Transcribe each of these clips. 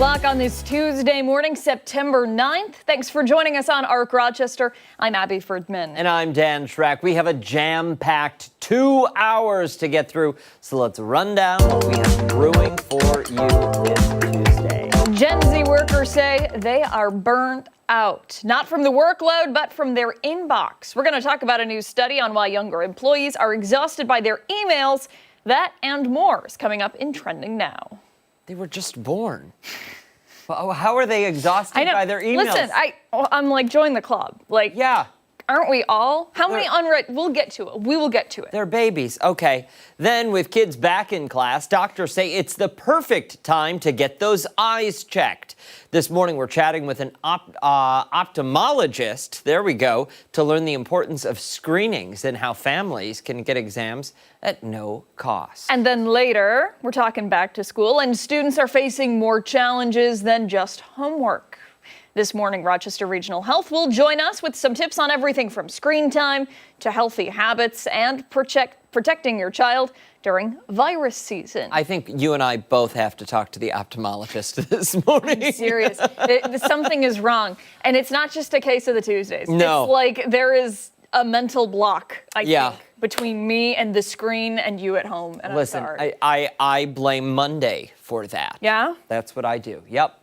o'clock on this Tuesday morning, September 9th. Thanks for joining us on ARC Rochester. I'm Abby Fridmann. And I'm Dan Schrack. We have a jam-packed 2 hours to get through, so let's run down what we have brewing for you this Tuesday. Gen Z workers say they are burnt out, not from the workload, but from their inbox. We're going to talk about a new study on why younger employees are exhausted by their emails. That and more is coming up in Trending Now. They were just born. Well, how are they exhausted by their emails? Listen, I'm like, join the club. Like, yeah. Aren't we all? How many unread? We'll get to it. We will get to it. They're babies. Okay. Then with kids back in class, doctors say it's the perfect time to get those eyes checked. This morning we're chatting with an ophthalmologist, there we go, to learn the importance of screenings and how families can get exams at no cost. And then later, we're talking back to school, and students are facing more challenges than just homework. This morning, Rochester Regional Health will join us with some tips on everything from screen time to healthy habits and protecting your child during virus season. I think you and I both have to talk to the ophthalmologist this morning. I'm serious. Something is wrong. And it's not just a case of the Tuesdays. No. It's like there is a mental block, I think, between me and the screen and you at home. And listen, I'm sorry. I blame Monday for that. Yeah? That's what I do. Yep.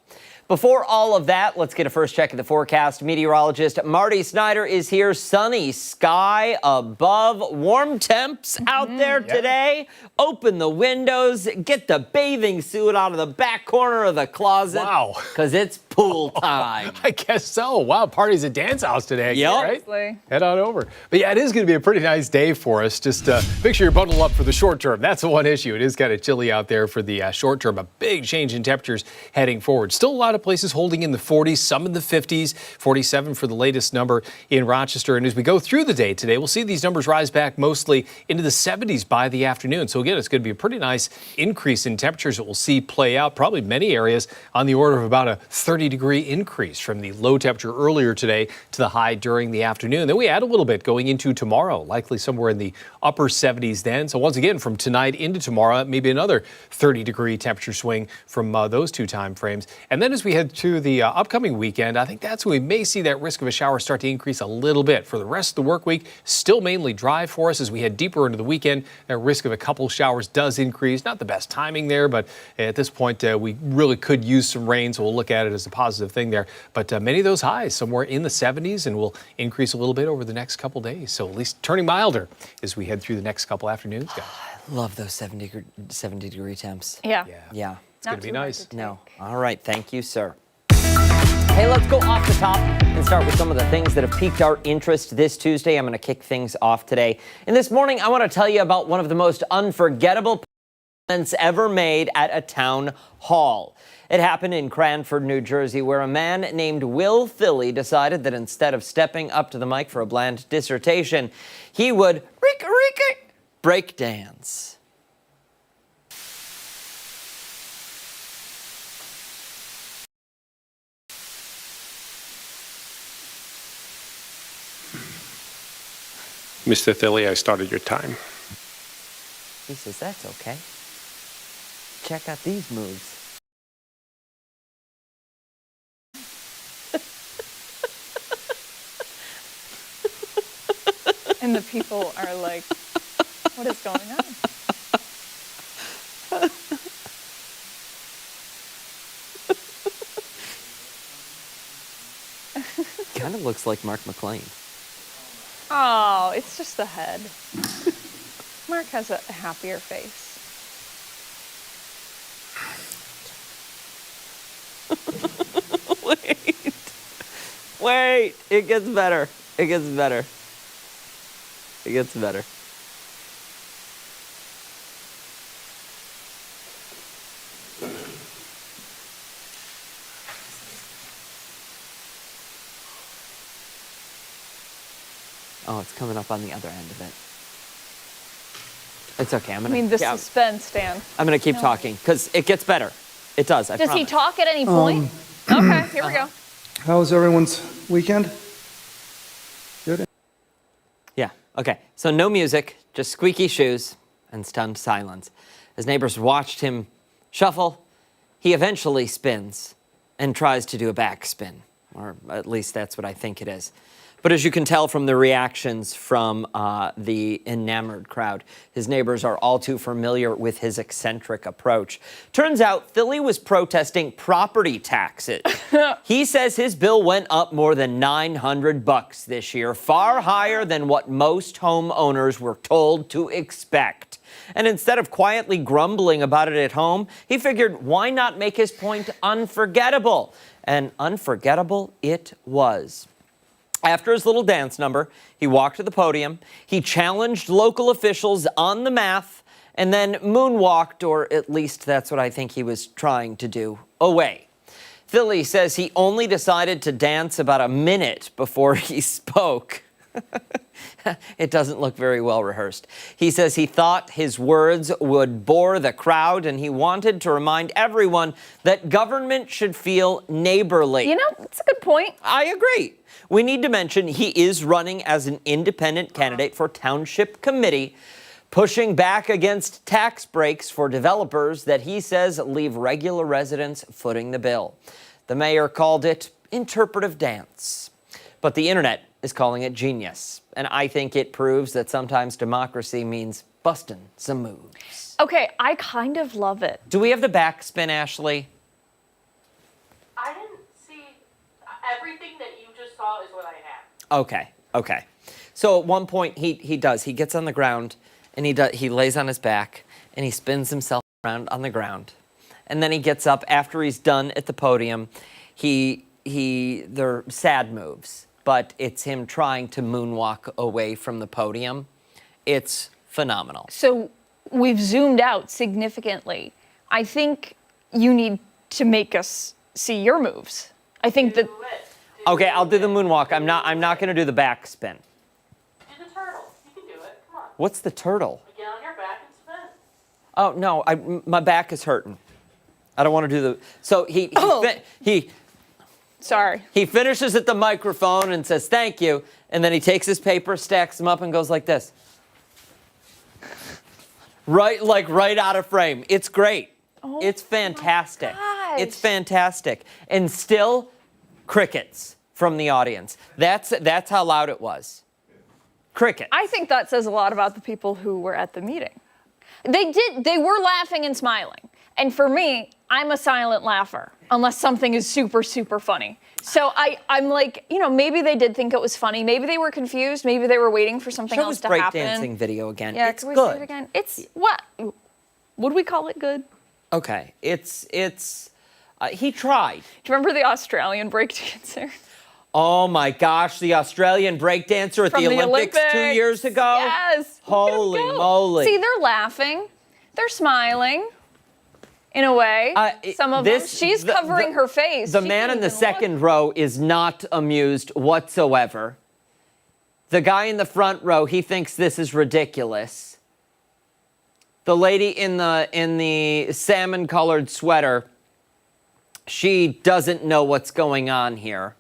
Before all of that, let's get a first check of the forecast. Meteorologist Marty Snyder is here. Sunny sky above, warm temps out there today. Open the windows, get the bathing suit out of the back corner of the closet. Wow. Because it's pool time. I guess so. Wow, party's at Dan's house today. Yep. Right? Head on over. But yeah, it is going to be a pretty nice day for us. Just make sure you're bundled up for the short term. That's the one issue. It is kind of chilly out there for the short term. A big change in temperatures heading forward. Still a lot of places holding in the 40s, some in the 50s, 47 for the latest number in Rochester. And as we go through the day today, we'll see these numbers rise back mostly into the 70s by the afternoon. So again, it's going to be a pretty nice increase in temperatures that we'll see play out, probably many areas on the order of about a 30-degree increase from the low temperature earlier today to the high during the afternoon. Then we add a little bit going into tomorrow, likely somewhere in the upper 70s then. So once again, from tonight into tomorrow, maybe another 30-degree temperature swing from those two time frames. And then as we head to the upcoming weekend, I think that's when we may see that risk of a shower start to increase a little bit. For the rest of the work week, still mainly dry for us as we head deeper into the weekend. That risk of a couple showers does increase. Not the best timing there, but at this point, we really could use some rain, so we'll look at it as a positive thing there. But many of those highs somewhere in the 70s and will increase a little bit over the next couple days. So at least turning milder as we head through the next couple afternoons, guys. I love those 70-degree temps. Yeah. Yeah. It's going to be nice. No. All right. Thank you, sir. Hey, let's go off the top and start with some of the things that have piqued our interest this Tuesday. I'm going to kick things off today. And this morning, I want to tell you about one of the most unforgettable moments ever made at a town hall. It happened in Cranford, New Jersey, where a man named Will Philly decided that instead of stepping up to the mic for a bland dissertation, he would break dance. Mr. Philly, I started your time. He says, that's okay. Check out these moves. And the people are like, what is going on? Kind of looks like Mark McLean. Oh, it's just the head. Mark has a happier face. Wait, it gets better. It gets better. It gets better. Oh, it's coming up on the other end of it. It's okay. The suspense, Dan. I'm going to keep talking because it gets better. It does, I Does promise. he talk at any point? Okay, here we go. How was everyone's weekend? Good? Yeah, okay. So no music, just squeaky shoes and stunned silence. As neighbors watched him shuffle, he eventually spins and tries to do a backspin, or at least that's what I think it is. But as you can tell from the reactions from the enamored crowd, his neighbors are all too familiar with his eccentric approach. Turns out Philly was protesting property taxes. He says his bill went up more than $900 this year, far higher than what most homeowners were told to expect. And instead of quietly grumbling about it at home, he figured why not make his point unforgettable? And unforgettable it was. After his little dance number, he walked to the podium, he challenged local officials on the math, and then moonwalked, or at least that's what I think he was trying to do, away. Philly says he only decided to dance about a minute before he spoke. It doesn't look very well rehearsed. He says he thought his words would bore the crowd, and he wanted to remind everyone that government should feel neighborly. You know, that's a good point. I agree. We need to mention he is running as an independent candidate for township committee, pushing back against tax breaks for developers that he says leave regular residents footing the bill. The mayor called it interpretive dance, but the internet is calling it genius. And I think it proves that sometimes democracy means busting some moves. Okay, I kind of love it. Do we have the backspin, Ashley? I didn't see everything that you just saw is what I have. Okay. So at one point he gets on the ground and he lays on his back and he spins himself around on the ground. And then he gets up after he's done at the podium. They're sad moves, but it's him trying to moonwalk away from the podium. It's phenomenal. So we've zoomed out significantly. I think you need to make us see your moves. I think that. Okay, I'll do the moonwalk. I'm not going to do the backspin. Do the turtle. You can do it. Come on. What's the turtle? Get on your back and spin. Oh no, my back is hurting. I don't want to do the. So he Sorry. He finishes at the microphone and says, thank you. And then he takes his paper, stacks them up, and goes like this. Right out of frame. It's great. Oh, it's fantastic. my gosh. It's fantastic. And still crickets from the audience. That's how loud it was. Crickets. I think that says a lot about the people who were at the meeting. They were laughing and smiling. And for me, I'm a silent laugher, unless something is super, super funny. So I'm like, maybe they did think it was funny. Maybe they were confused. Maybe they were waiting for something else to happen. Show us breakdancing video again. Yeah, it's can we good. see it again? It's what? Would we call it good? Okay, he tried. Do you remember the Australian breakdancer? Oh my gosh, the Australian breakdancer at the Olympics 2 years ago? Yes. Holy moly. See, they're laughing. They're smiling. In a way, some of them. She's covering her face. The man in the second row is not amused whatsoever. The guy in the front row, he thinks this is ridiculous. The lady in the salmon-colored sweater, she doesn't know what's going on here.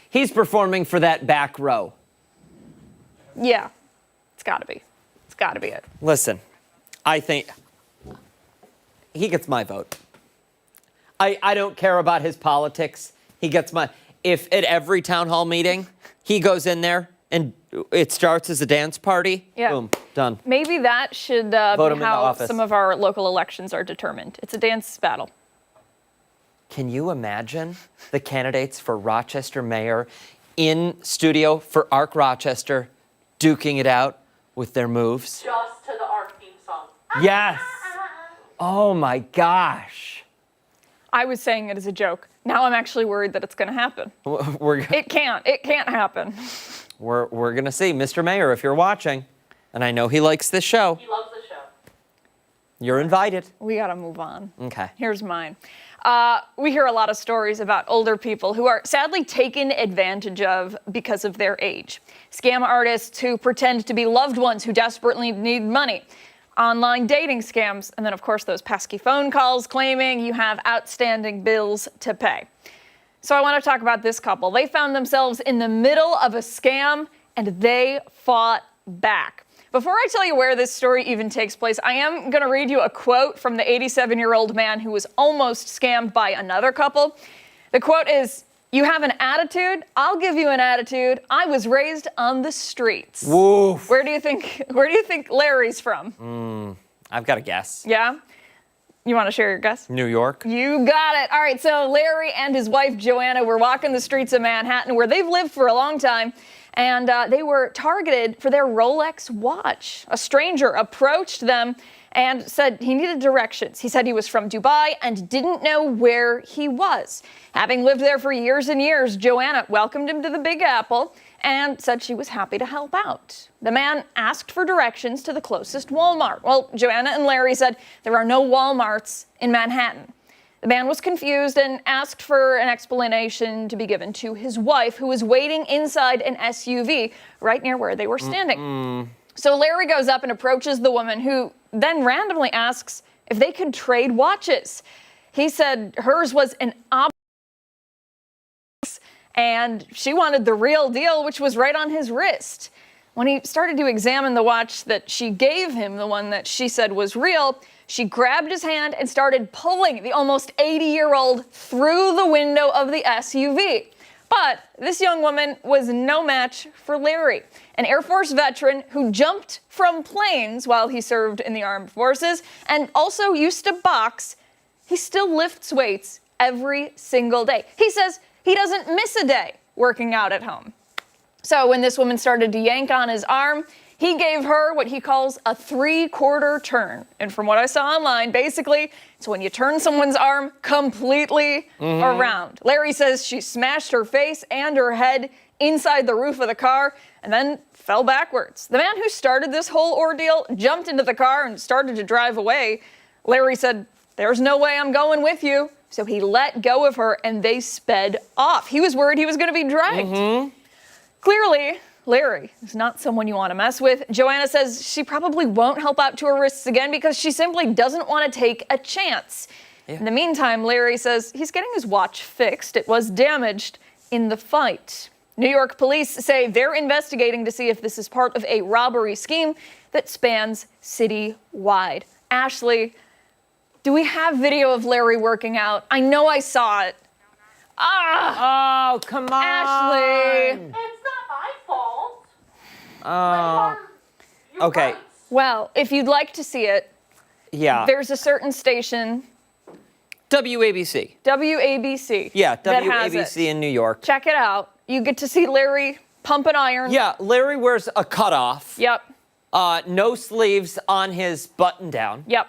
He's performing for that back row. Yeah, it's got to be. It's got to be it. Listen, I think he gets my vote. I don't care about his politics. He gets my. If at every town hall meeting he goes in there and it starts as a dance party, boom, done. Maybe that should be how some of our local elections are determined. It's a dance battle. Can you imagine the candidates for Rochester mayor in studio for Arc Rochester duking it out with their moves? Just to the Arc theme song. Yes. Oh my gosh. I was saying it as a joke. Now I'm actually worried that it's going to happen. It can't happen. We're going to see. Mr. Mayor, if you're watching, and I know he likes this show. He loves the show. You're invited. We got to move on. Okay. Here's mine. We hear a lot of stories about older people who are sadly taken advantage of because of their age. Scam artists who pretend to be loved ones who desperately need money. Online dating scams, and then of course those pesky phone calls claiming you have outstanding bills to pay. So I want to talk about this couple. They found themselves in the middle of a scam and they fought back. Before I tell you where this story even takes place, I am going to read you a quote from the 87-year-old man who was almost scammed by another couple. The quote is, "You have an attitude? I'll give you an attitude. I was raised on the streets." Woof. Where do you think Larry's from? I've got a guess. Yeah? You want to share your guess? New York. You got it. All right, so Larry and his wife Joanna were walking the streets of Manhattan, where they've lived for a long time, and they were targeted for their Rolex watch. A stranger approached them and said he needed directions. He said he was from Dubai and didn't know where he was. Having lived there for years and years, Joanna welcomed him to the Big Apple and said she was happy to help out. The man asked for directions to the closest Walmart. Well, Joanna and Larry said there are no Walmarts in Manhattan. The man was confused and asked for an explanation to be given to his wife, who was waiting inside an SUV right near where they were standing. So Larry goes up and approaches the woman, who then randomly asks if they could trade watches. He said hers was an and she wanted the real deal, which was right on his wrist. When he started to examine the watch that she gave him, the one that she said was real, she grabbed his hand and started pulling the almost 80-year-old through the window of the SUV. But this young woman was no match for Larry, an Air Force veteran who jumped from planes while he served in the armed forces and also used to box. He still lifts weights every single day. He says he doesn't miss a day working out at home. So when this woman started to yank on his arm, he gave her what he calls a 3/4 turn. And from what I saw online, basically, it's when you turn someone's arm completely around. Larry says she smashed her face and her head inside the roof of the car and then fell backwards. The man who started this whole ordeal jumped into the car and started to drive away. Larry said, "There's no way I'm going with you." So he let go of her and they sped off. He was worried he was going to be dragged. Clearly, Larry is not someone you want to mess with. Joanna says she probably won't help out to her wrists again because she simply doesn't want to take a chance. In the meantime, Larry says he's getting his watch fixed. It was damaged in the fight. New York police say they're investigating to see if this is part of a robbery scheme that spans citywide. Ashley, do we have video of Larry working out? I know I saw it. Oh, come on. Ashley. It's not my fault. Oh. You're Okay. right. Well, if you'd like to see it, Yeah. there's a certain station, WABC. WABC. Yeah, that has WABC it. in New York. Check it out. You get to see Larry pump an iron. Yeah, Larry wears a cutoff. Yep. No sleeves on his button down. Yep.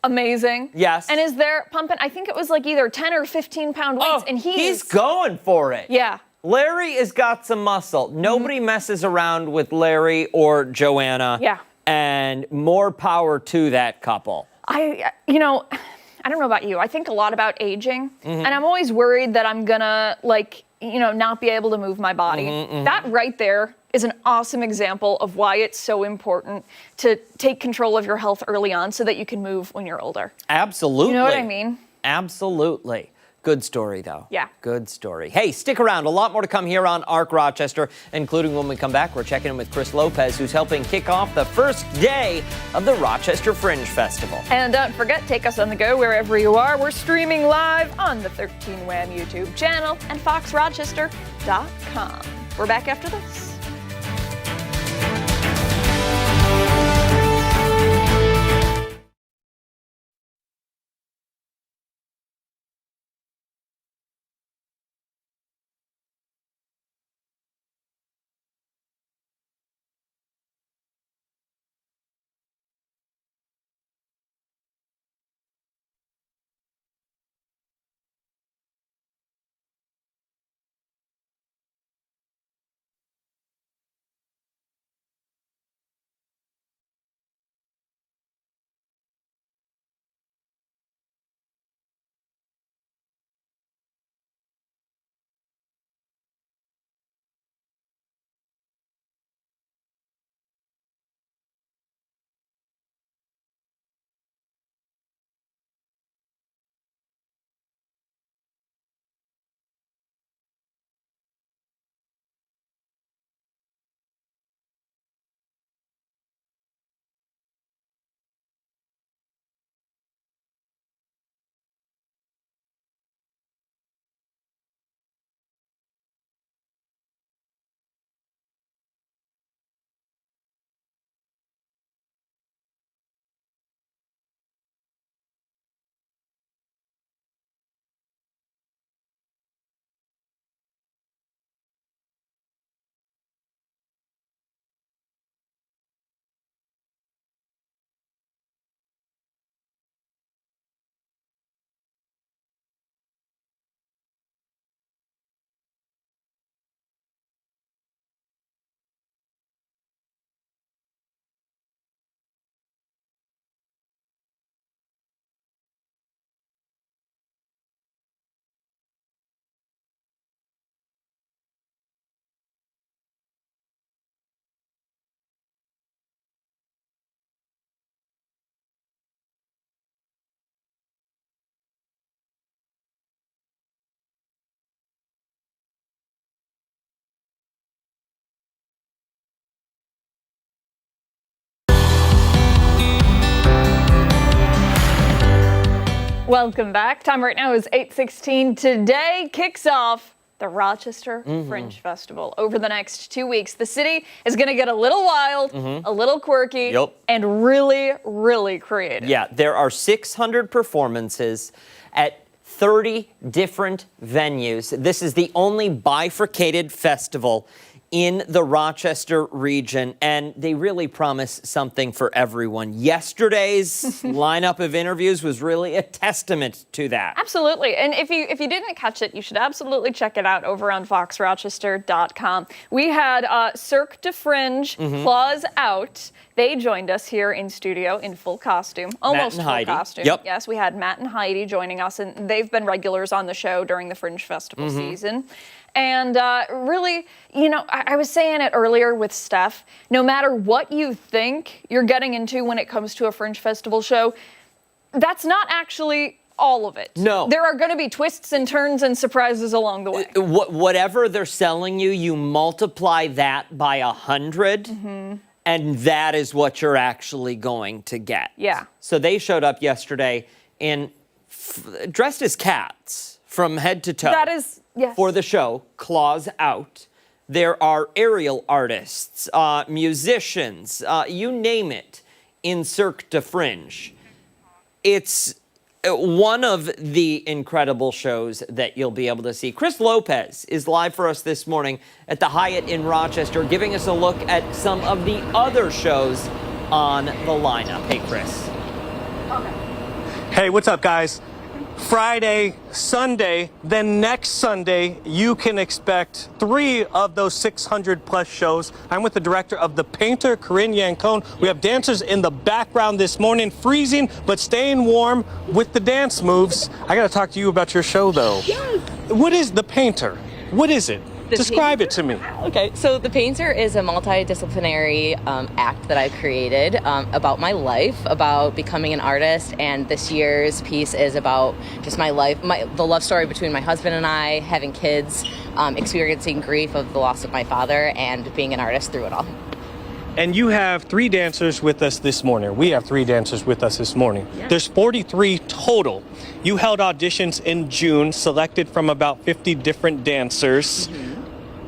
Amazing. Yes. And is there pumping, I think it was like either 10 or 15 pound weights, Oh, and he's going for it. Yeah. Larry has got some muscle. Nobody messes around with Larry or Joanna. Yeah. And more power to that couple. I don't know about you. I think a lot about aging, and I'm always worried that I'm gonna not be able to move my body. That right there is an awesome example of why it's so important to take control of your health early on so that you can move when you're older. Absolutely. You know what I mean? Absolutely. Good story, though. Yeah. Good story. Hey, stick around. A lot more to come here on ARC Rochester, including when we come back, we're checking in with Chris Lopez, who's helping kick off the first day of the Rochester Fringe Festival. And don't forget, take us on the go wherever you are. We're streaming live on the 13 Wham YouTube channel and foxrochester.com. We're back after this. Welcome back. Time right now is 8:16. Today kicks off the Rochester Fringe Festival. Over the next 2 weeks, the city is going to get a little wild, a little quirky, and really, really creative. Yeah, there are 600 performances at 30 different venues. This is the only bifurcated festival in the Rochester region, and they really promise something for everyone. Yesterday's lineup of interviews was really a testament to that. Absolutely. And if you didn't catch it, you should absolutely check it out over on foxrochester.com. We had Cirque du Fringe, Claws Out. They joined us here in studio in full costume, almost full costume. Yep. Yes, we had Matt and Heidi joining us, and they've been regulars on the show during the Fringe Festival season. And really, you know, I was saying it earlier with Steph, no matter what you think you're getting into when it comes to a Fringe Festival show, that's not actually all of it. No. There are going to be twists and turns and surprises along the way. Whatever they're selling you, you multiply that by 100, and that is what you're actually going to get. Yeah. So they showed up yesterday dressed as cats from head to toe. That is, yes. For the show, Claws Out. There are aerial artists, musicians, you name it, in Cirque du Fringe. It's one of the incredible shows that you'll be able to see. Chris Lopez is live for us this morning at the Hyatt in Rochester, giving us a look at some of the other shows on the lineup. Hey, Chris. Hey, what's up, guys? Friday, Sunday, then next Sunday, you can expect 3 of those 600 plus shows. I'm with the director of The Painter, Corinne Yancone. We have dancers in the background this morning, freezing but staying warm with the dance moves. I got to talk to you about your show, though. Yes. What is The Painter? What is it? Describe it to me. Okay, so The Painter is a multidisciplinary act that I created about my life, about becoming an artist, and this year's piece is about just my life, the love story between my husband and I, having kids, experiencing grief of the loss of my father, and being an artist through it all. And you have 3 dancers with us this morning. We have 3 dancers with us this morning. Yeah. There's 43 total. You held auditions in June, selected from about 50 different dancers.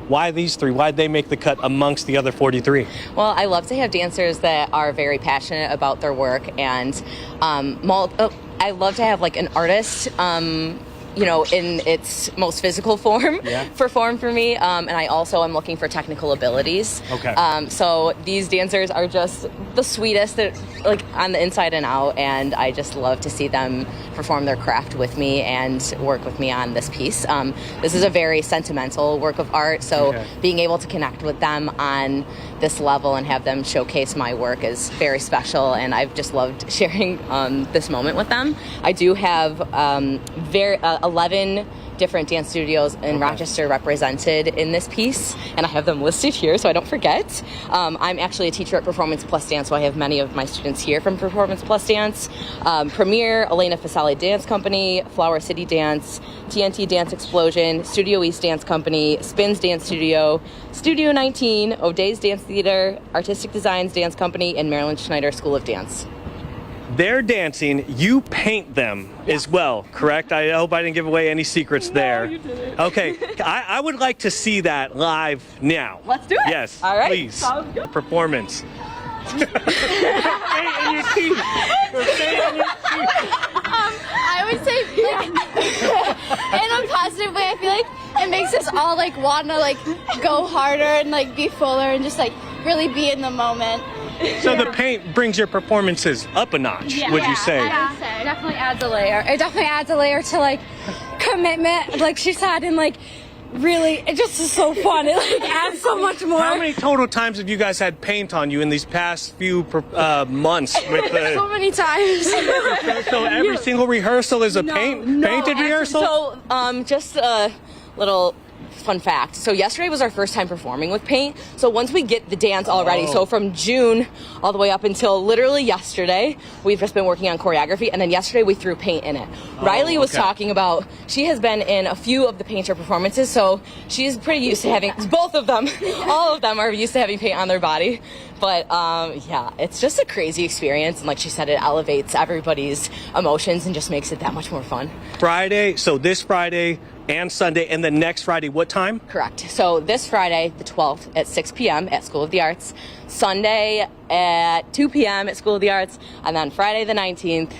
Why these 3? Why did they make the cut amongst the other 43? Well, I love to have dancers that are very passionate about their work, and I love to have like an artist, you know, in its most physical form, perform for me. And I also am looking for technical abilities. Okay. So these dancers are just the sweetest, like on the inside and out, and I just love to see them perform their craft with me and work with me on this piece. This is a very sentimental work of art, so being able to connect with them on this level and have them showcase my work is very special, and I've just loved sharing this moment with them. I do have 11 different dance studios in Rochester represented in this piece, and I have them listed here so I don't forget. I'm actually a teacher at Performance Plus Dance, so I have many of my students here from Performance Plus Dance. Premier, Elena Fasali Dance Company, Flower City Dance, TNT Dance Explosion, Studio East Dance Company, Spins Dance Studio, Studio 19, O'Day's Dance Theater, Artistic Designs Dance Company, and Marilyn Schneider School of Dance. They're dancing, you paint them as well, correct? I hope I didn't give away any secrets there. You didn't. Okay, I would like to see that live now. Let's do it. Yes, all right. Please. Sounds good. Performance. I would say, like, in a positive way, I feel like it makes us all, like, want to, like, go harder and, like, be fuller and just, like, really be in the moment. So the paint brings your performances up a notch, would you say? I would say. Definitely adds a layer. It definitely adds a layer to, like, commitment, like she said, and, like, really, it just is so fun. It, like, adds so much more. How many total times have you guys had paint on you in these past few months? With the... So many times. So every single rehearsal is a painted rehearsal? So, just a little fun fact. So yesterday was our first time performing with paint. So once we get the dance all ready, so from June all the way up until literally yesterday, we've just been working on choreography. And then yesterday we threw paint in it. Riley was talking about, she has been in a few of the painter performances. So she's pretty used to having, both of them, all of them are used to having paint on their body. But yeah, it's just a crazy experience. And like she said, it elevates everybody's emotions and just makes it that much more fun. Friday, so this Friday and Sunday, and then next Friday, what time? Correct. So this Friday, the 12th, at 6 p.m. at School of the Arts. Sunday at 2 p.m. at School of the Arts. And then Friday the 19th,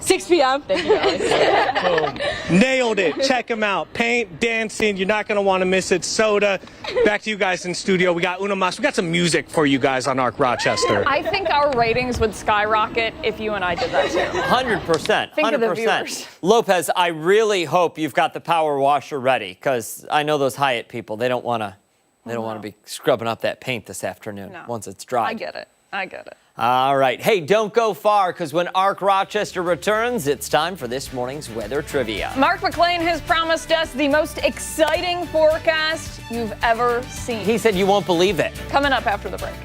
6 p.m. Thank you, Alex. Nailed it. Check them out. Paint, dancing. You're not going to want to miss it. Soda. Back to you guys in studio. We got Una Mas. We got some music for you guys on Arc Rochester. I think our ratings would skyrocket if you and I did that too. 100%. Think 100%. of the viewers. Lopez, I really hope you've got the power washer ready, because I know those Hyatt people, they don't want to be scrubbing up that paint this afternoon once it's dry. I get it. I get it. All right. Hey, don't go far, because when Arc Rochester returns, it's time for this morning's weather trivia. Mark McLean has promised us the most exciting forecast you've ever seen. He said you won't believe it. Coming up after the break.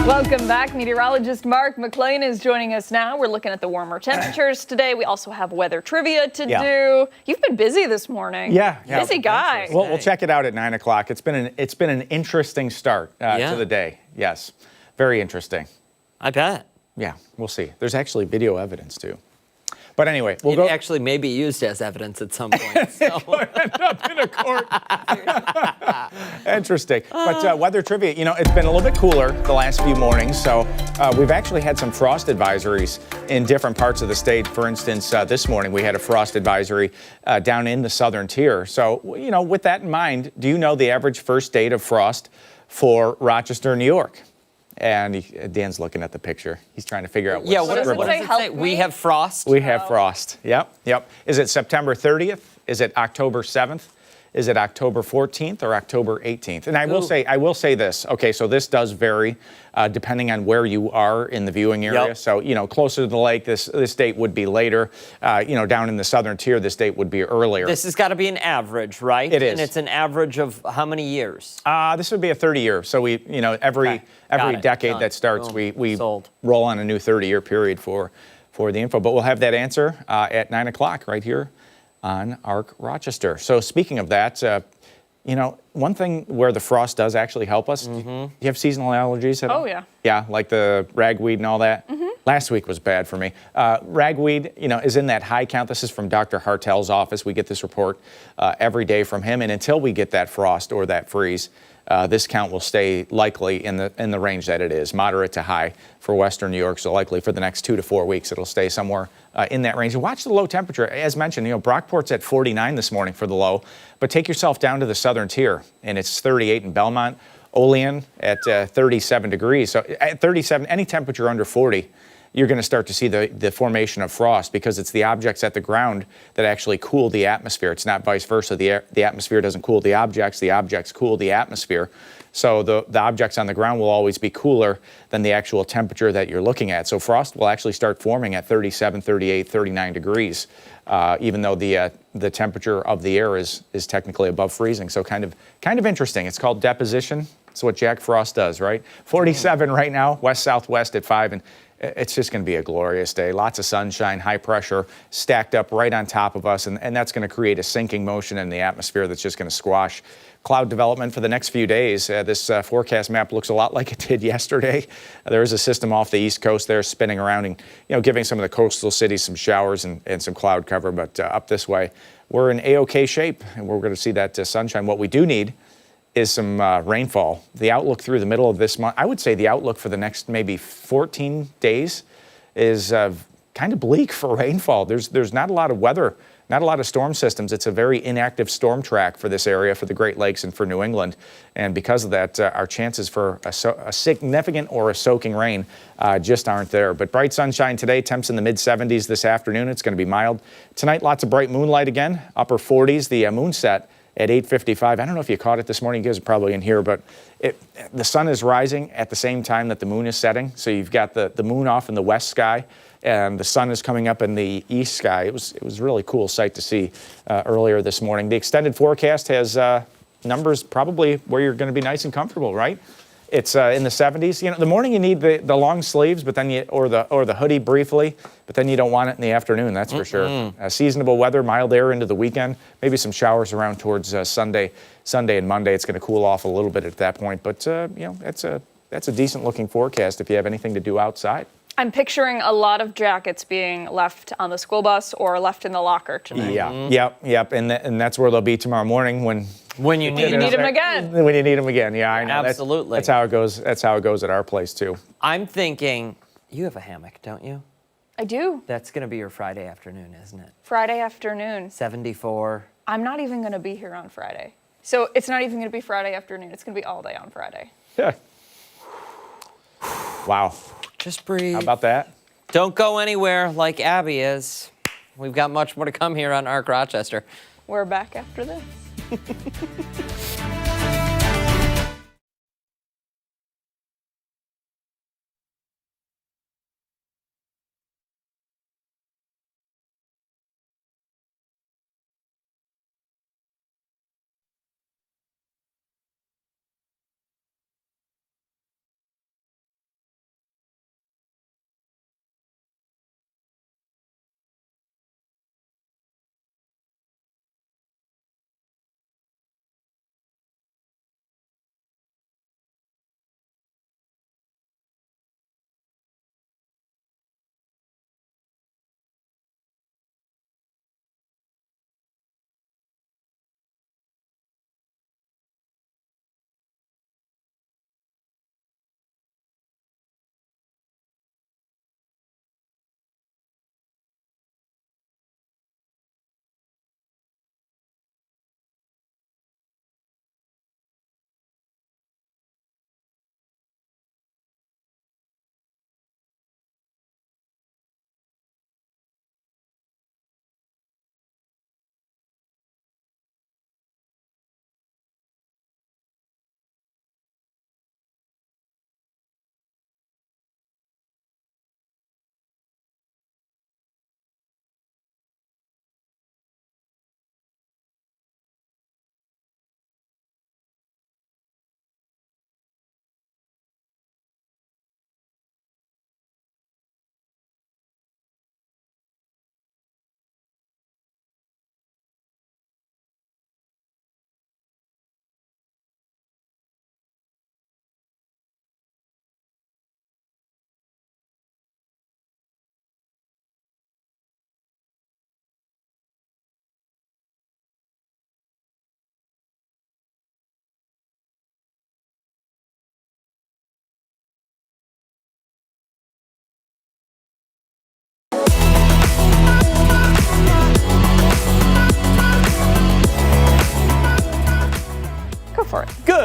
Welcome back. Meteorologist Mark McLean is joining us now. We're looking at the warmer temperatures today. We also have weather trivia to do. You've been busy this morning. Yeah. Busy guy. Well, we'll check it out at 9 o'clock. It's been an interesting start to the day. Yes. Very interesting. I bet. Yeah, we'll see. There's actually video evidence, too. But anyway, we'll it go. actually may be used as evidence at some point. So. End up in a court. Interesting. But weather trivia, it's been a little bit cooler the last few mornings. So we've actually had some frost advisories in different parts of the state. For instance, this morning we had a frost advisory down in the southern tier. So, with that in mind, do you know the average first date of frost for Rochester, New York? And Dan's looking at the picture. He's trying to figure out what does it say? We have frost? We have frost. Yep. Is it September 30th? Is it October 7th? Is it October 14th or October 18th? And I will say this. Okay, so this does vary depending on where you are in the viewing area. Yep. So, closer to the lake, this date would be later. Down in the southern tier, this date would be earlier. This has got to be an average, right? It is. And it's an average of how many years? This would be a 30-year. So every decade that starts, we roll on a new 30-year period for the info. But we'll have that answer at 9 o'clock right here on Arc Rochester. So speaking of that, you know, one thing where the frost does actually help us, do you have seasonal allergies at all? Oh, yeah. Yeah, like the ragweed and all that? Last week was bad for me. Ragweed, you know, is in that high count. This is from Dr. Hartel's office. We get this report every day from him. And until we get that frost or that freeze, this count will stay likely in the range that it is, moderate to high for western New York. So likely for the next 2 to 4 weeks, it'll stay somewhere in that range. And watch the low temperature. As mentioned, you know, Brockport's at 49 this morning for the low, but take yourself down to the southern tier, and it's 38 in Belmont. Olean at 37 degrees. So at 37, any temperature under 40, you're going to start to see the formation of frost, because it's the objects at the ground that actually cool the atmosphere. It's not vice versa. The atmosphere doesn't cool the objects cool the atmosphere. So the objects on the ground will always be cooler than the actual temperature that you're looking at. So frost will actually start forming at 37, 38, 39 degrees, even though the temperature of the air is technically above freezing. So kind of interesting. It's called deposition. It's what Jack Frost does, right? 47 right now, west-southwest at 5, and it's just going to be a glorious day. Lots of sunshine, high pressure stacked up right on top of us, and that's going to create a sinking motion in the atmosphere that's just going to squash cloud development for the next few days. This forecast map looks a lot like it did yesterday. There is a system off the east coast there spinning around and, you know, giving some of the coastal cities some showers and some cloud cover, but up this way, we're in A-OK shape, and we're going to see that sunshine. What we do need is some rainfall. The outlook through the middle of this month, I would say the outlook for the next maybe 14 days is kind of bleak for rainfall. There's not a lot of weather, not a lot of storm systems. It's a very inactive storm track for this area, for the Great Lakes and for New England. And because of that, our chances for a significant or a soaking rain just aren't there. But bright sunshine today, temps in the mid-70s this afternoon. It's going to be mild. Tonight, lots of bright moonlight again, upper 40s. The moon set at 8:55. I don't know if you caught it this morning. You guys are probably in here, but the sun is rising at the same time that the moon is setting. So you've got the moon off in the west sky, and the sun is coming up in the east sky. It was a really cool sight to see earlier this morning. The extended forecast has numbers probably where you're going to be nice and comfortable, right? It's in the 70s. You know, the morning you need the long sleeves, but then or the hoodie briefly, but then you don't want it in the afternoon. That's for sure. Seasonable weather, mild air into the weekend. Maybe some showers around towards Sunday and Monday. It's going to cool off a little bit at that point, but you know, that's a decent looking forecast if you have anything to do outside. I'm picturing a lot of jackets being left on the school bus or left in the locker tonight. Yeah, yep, and that's where they'll be tomorrow morning when you need them again. When you need them again, yeah, I know. Absolutely. That's how it goes. That's how it goes at our place too. I'm thinking, you have a hammock, don't you? I do. That's going to be your Friday afternoon, isn't it? Friday afternoon. 74. I'm not even going to be here on Friday. So it's not even going to be Friday afternoon. It's going to be all day on Friday. Yeah. Wow. Just breathe. How about that? Don't go anywhere like Abby is. We've got much more to come here on Arc Rochester. We're back after this.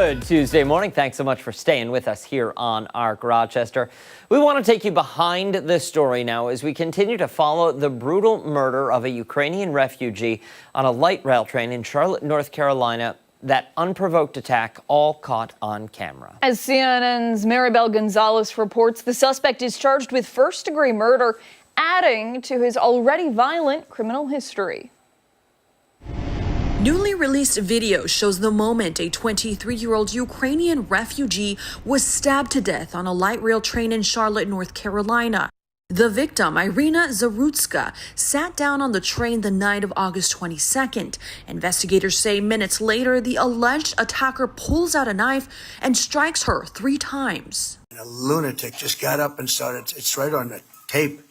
Good Tuesday morning. Thanks so much for staying with us here on ARC Rochester. We want to take you behind the story now as we continue to follow the brutal murder of a Ukrainian refugee on a light rail train in Charlotte, North Carolina. That unprovoked attack all caught on camera. As CNN's Maribel Gonzalez reports, the suspect is charged with first-degree murder, adding to his already violent criminal history. Newly released video shows the moment a 23-year-old Ukrainian refugee was stabbed to death on a light rail train in Charlotte, North Carolina. The victim, Irina Zarutska, sat down on the train the night of August 22nd. Investigators say minutes later, the alleged attacker pulls out a knife and strikes her 3 times. A lunatic just got up and started. It's right on the tape.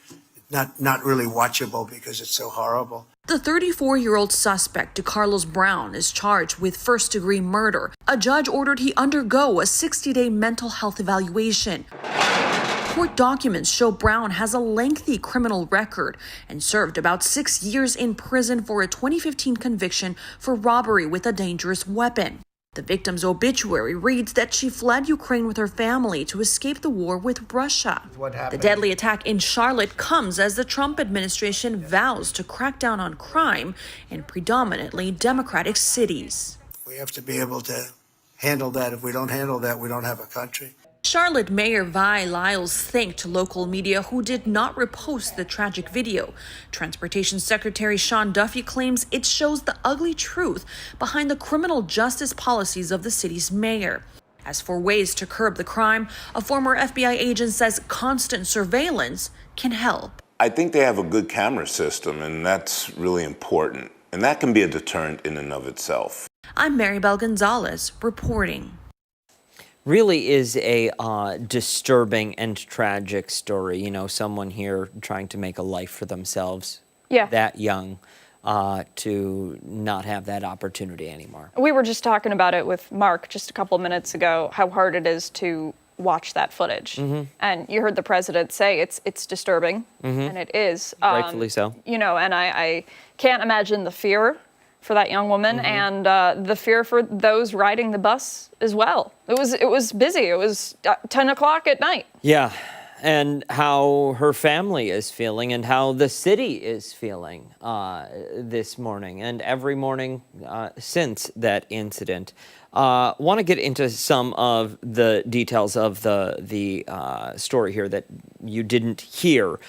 Not really watchable because it's so horrible. The 34-year-old suspect, DeCharles Brown, is charged with first-degree murder. A judge ordered he undergo a 60-day mental health evaluation. Court documents show Brown has a lengthy criminal record and served about 6 years in prison for a 2015 conviction for robbery with a dangerous weapon. The victim's obituary reads that she fled Ukraine with her family to escape the war with Russia. The deadly attack in Charlotte comes as the Trump administration vows to crack down on crime in predominantly Democratic cities. We have to be able to handle that. If we don't handle that, we don't have a country. Charlotte Mayor Vi Lyles thanked local media who did not repost the tragic video. Transportation Secretary Sean Duffy claims it shows the ugly truth behind the criminal justice policies of the city's mayor. As for ways to curb the crime, a former FBI agent says constant surveillance can help. I think they have a good camera system, and that's really important. And that can be a deterrent in and of itself. I'm Maribel Gonzalez reporting. Really is a disturbing and tragic story. You know, someone here trying to make a life for themselves. Yeah. That young to not have that opportunity anymore. We were just talking about it with Mark just a couple minutes ago, how hard it is to watch that footage. And you heard the president say it's disturbing, and it is. Rightfully so. You know, and I can't imagine the fear for that young woman and the fear for those riding the bus as well. It was busy. It was 10 o'clock at night. Yeah, and how her family is feeling and how the city is feeling this morning and every morning since that incident. Want to get into some of the details of the story here that you didn't hear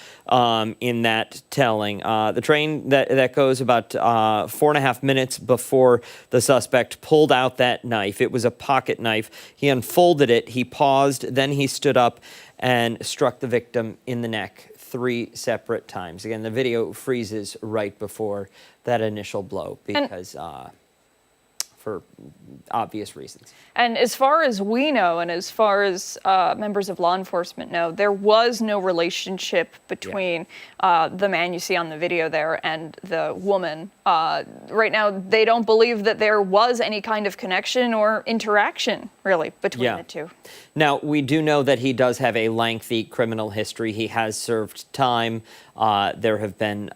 in that telling. The train that goes about 4.5 minutes before the suspect pulled out that knife. It was a pocket knife. He unfolded it. He paused. Then he stood up and struck the victim in the neck 3 separate times. Again, the video freezes right before that initial blow because for obvious reasons. And as far as we know, and as far as members of law enforcement know, there was no relationship between the man you see on the video there and the woman. Right now, they don't believe that there was any kind of connection or interaction, really, between the two. Now, we do know that he does have a lengthy criminal history. He has served time. There have been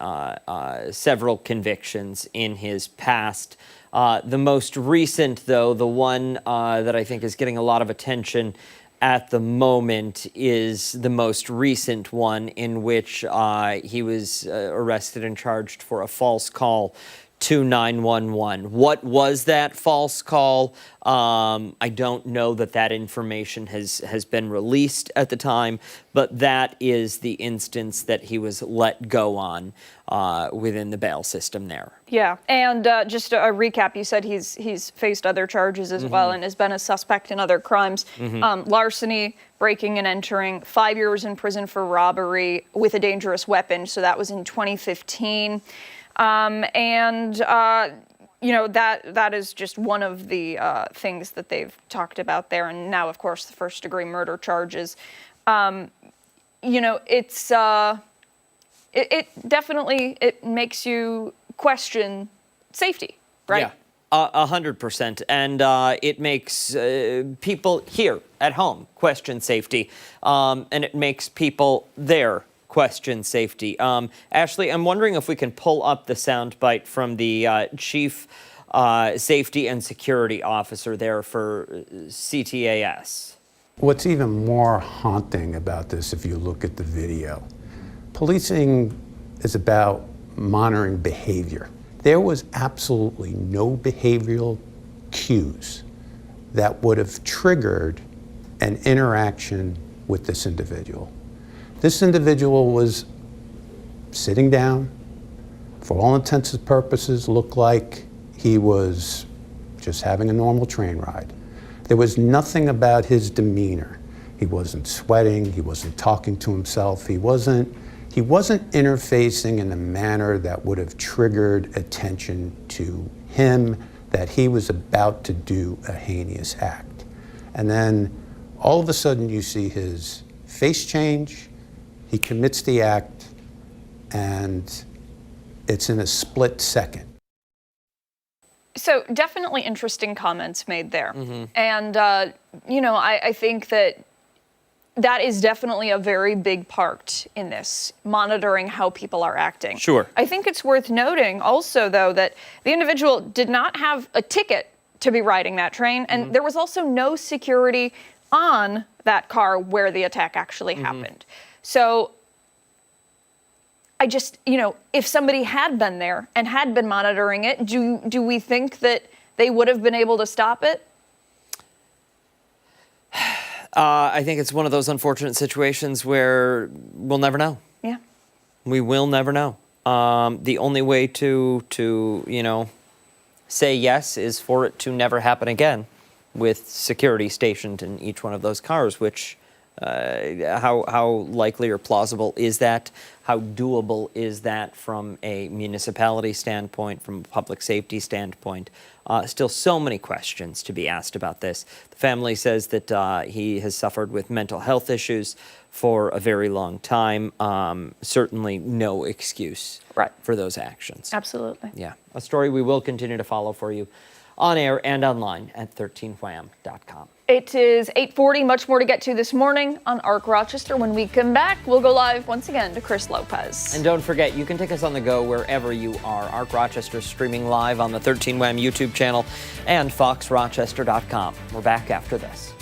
several convictions in his past. The most recent, though, the one that I think is getting a lot of attention at the moment is the most recent one in which he was arrested and charged for a false call to 911. What was that false call? I don't know that information has been released at the time, but that is the instance that he was let go on within the bail system there. Yeah, and just a recap, you said he's faced other charges as well and has been a suspect in other crimes. Larceny, breaking and entering, 5 years in prison for robbery with a dangerous weapon, so that was in 2015. You know, that is just one of the things that they've talked about there. And now, of course, the first-degree murder charges. You know, it's it definitely makes you question safety, right? Yeah, 100%. And it makes people here at home question safety. And it makes people there question safety. Ashley, I'm wondering if we can pull up the soundbite from the chief safety and security officer there for CTAS. What's even more haunting about this, if you look at the video, policing is about monitoring behavior. There was absolutely no behavioral cues that would have triggered an interaction with this individual. This individual was sitting down, for all intents and purposes, looked like he was just having a normal train ride. There was nothing about his demeanor. He wasn't sweating, he wasn't talking to himself, he wasn't interfacing in a manner that would have triggered attention to him that he was about to do a heinous act. And then all of a sudden you see his face change, he commits the act, and it's in a split second. So definitely interesting comments made there. And, I think that is definitely a very big part in this, monitoring how people are acting. Sure. I think it's worth noting also, though, that the individual did not have a ticket to be riding that train, and there was also no security on that car where the attack actually happened. So I just, if somebody had been there and had been monitoring it, do we think that they would have been able to stop it? I think it's one of those unfortunate situations where we'll never know. Yeah. We will never know. The only way to say yes is for it to never happen again, with security stationed in each one of those cars, which how likely or plausible is that? How doable is that from a municipality standpoint, from a public safety standpoint? Still so many questions to be asked about this. The family says that he has suffered with mental health issues for a very long time. Certainly no excuse for those actions. Absolutely. Yeah, a story we will continue to follow for you on air and online at 13wham.com. It is 8:40, much more to get to this morning on ARC Rochester. When we come back, we'll go live once again to Chris Lopez. And don't forget, you can take us on the go wherever you are. ARC Rochester streaming live on the 13wham YouTube channel and foxrochester.com. We're back after this.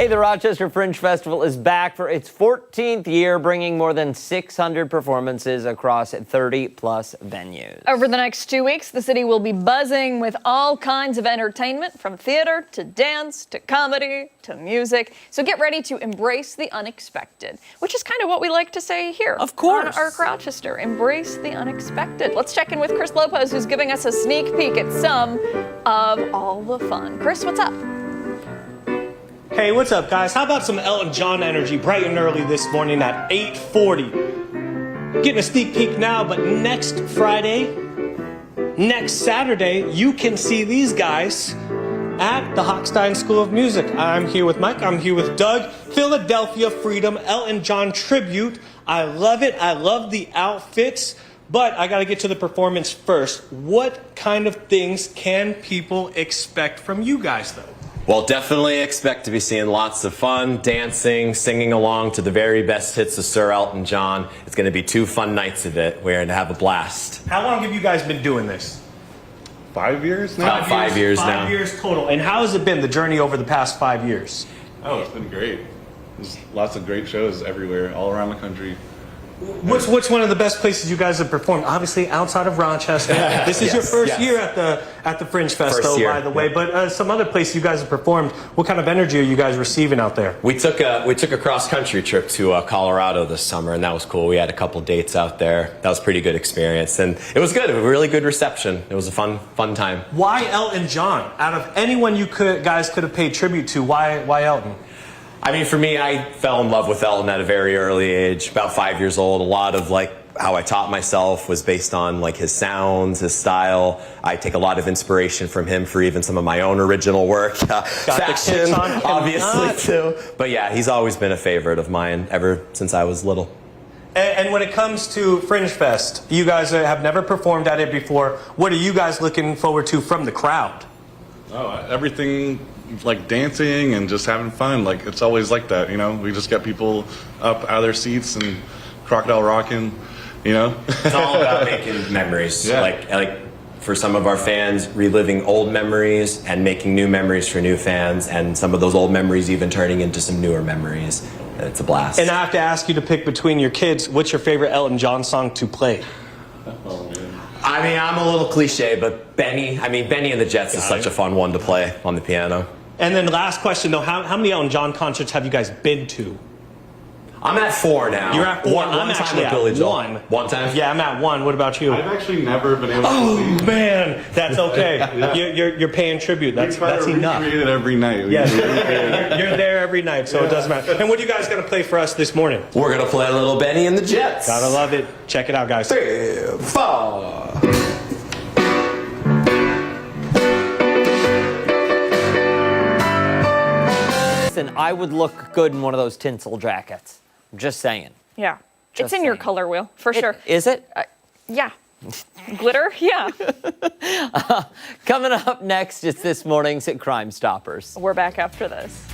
Hey, the Rochester Fringe Festival is back for its 14th year, bringing more than 600 performances across 30-plus venues. Over the next 2 weeks, the city will be buzzing with all kinds of entertainment, from theater to dance to comedy to music. So get ready to embrace the unexpected, which is kind of what we like to say here. Of course. On Arc Rochester, embrace the unexpected. Let's check in with Chris Lopez, who's giving us a sneak peek at some of all the fun. Chris, what's up? Hey, what's up, guys? How about some Elton John energy bright and early this morning at 8:40? Getting a sneak peek now, but next Friday, next Saturday, you can see these guys at the Hochstein School of Music. I'm here with Mike. I'm here with Doug. Philadelphia Freedom Elton John tribute. I love it. I love the outfits. But I got to get to the performance first. What kind of things can people expect from you guys, though? Well, definitely expect to be seeing lots of fun, dancing, singing along to the very best hits of Sir Elton John. It's going to be 2 fun nights of it. We're going to have a blast. How long have you guys been doing this? 5 years now? About 5 years now. 5 years total. And how has it been, the journey over the past 5 years? Oh, it's been great. There's lots of great shows everywhere, all around the country. What's one of the best places you guys have performed? Obviously, outside of Rochester. This is your first year at the Fringe Festival, by the way. But some other place you guys have performed. What kind of energy are you guys receiving out there? We took a cross country trip to Colorado this summer, and that was cool. We had a couple dates out there. That was a pretty good experience, and it was good. A really good reception. It was a fun time. Why Elton John? Out of anyone you guys could have paid tribute to, why Elton? I mean, for me, I fell in love with Elton at a very early age, about 5 years old. A lot of how I taught myself was based on his sounds, his style. I take a lot of inspiration from him for even some of my own original work. Fashion, obviously, too. But yeah, he's always been a favorite of mine ever since I was little. And when it comes to Fringe Fest, you guys have never performed at it before. What are you guys looking forward to from the crowd? Oh, everything, dancing and just having fun. It's always like that, We just get people up out of their seats and crocodile rocking, It's all about making memories. Yeah. For some of our fans, reliving old memories and making new memories for new fans, and some of those old memories even turning into some newer memories. It's a blast. And I have to ask you to pick between your kids, what's your favorite Elton John song to play? Oh, man. I mean, I'm a little cliche, but Benny and the Jets is such a fun one to play on the piano. And then last question, though, how many Elton John concerts have you guys been to? I'm at 4 now. You're at 4. One I'm time actually with at Billy Joel. 1. One time? Yeah, I'm at 1. What about you? I've actually never been able to see. Oh, man. That's okay. Yeah. You're paying tribute. That's enough. Recreate it every night. Yes. You're there every night, so it doesn't matter. And what are you guys going to play for us this morning? We're going to play a little Benny and the Jets. Gotta love it. Check it out, guys. 3, 4. Listen, I would look good in one of those tinsel jackets. I'm just saying. Yeah. Just it's in your saying. color wheel, for sure. Is it? Yeah. Glitter? Yeah. Coming up next, it's this morning's Crime Stoppers. We're back after this.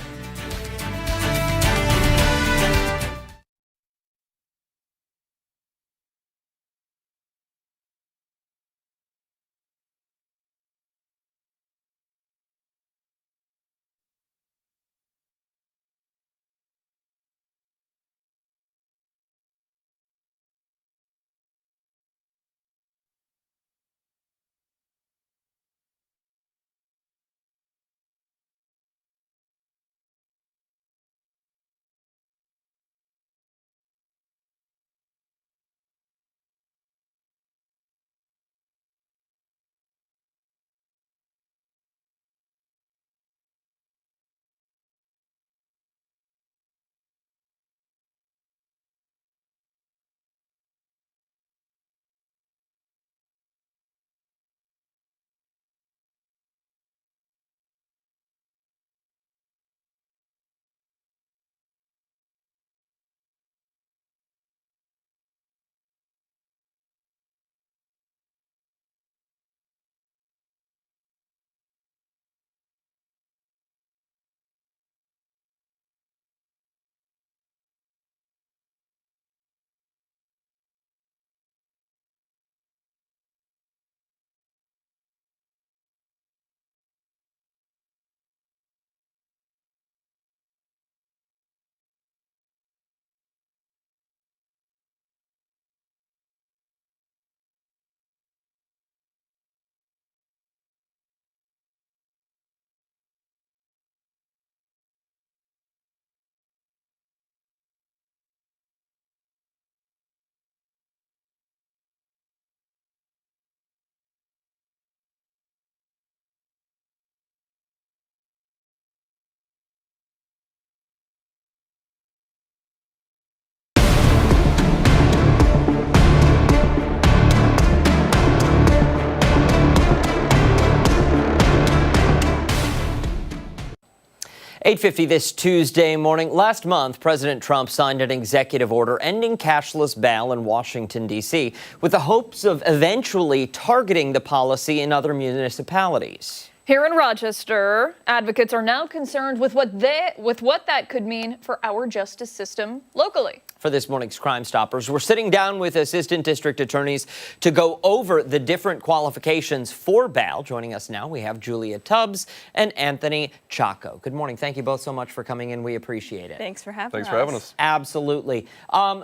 8:50 this Tuesday morning. Last month, President Trump signed an executive order ending cashless bail in Washington, D.C., with the hopes of eventually targeting the policy in other municipalities. Here in Rochester, advocates are now concerned with what that could mean for our justice system locally. For this morning's Crime Stoppers, we're sitting down with assistant district attorneys to go over the different qualifications for bail. Joining us now, we have Julia Tubbs and Anthony Chaco. Good morning. Thank you both so much for coming in. We appreciate it. Thanks for having us. Thanks for having us. Absolutely.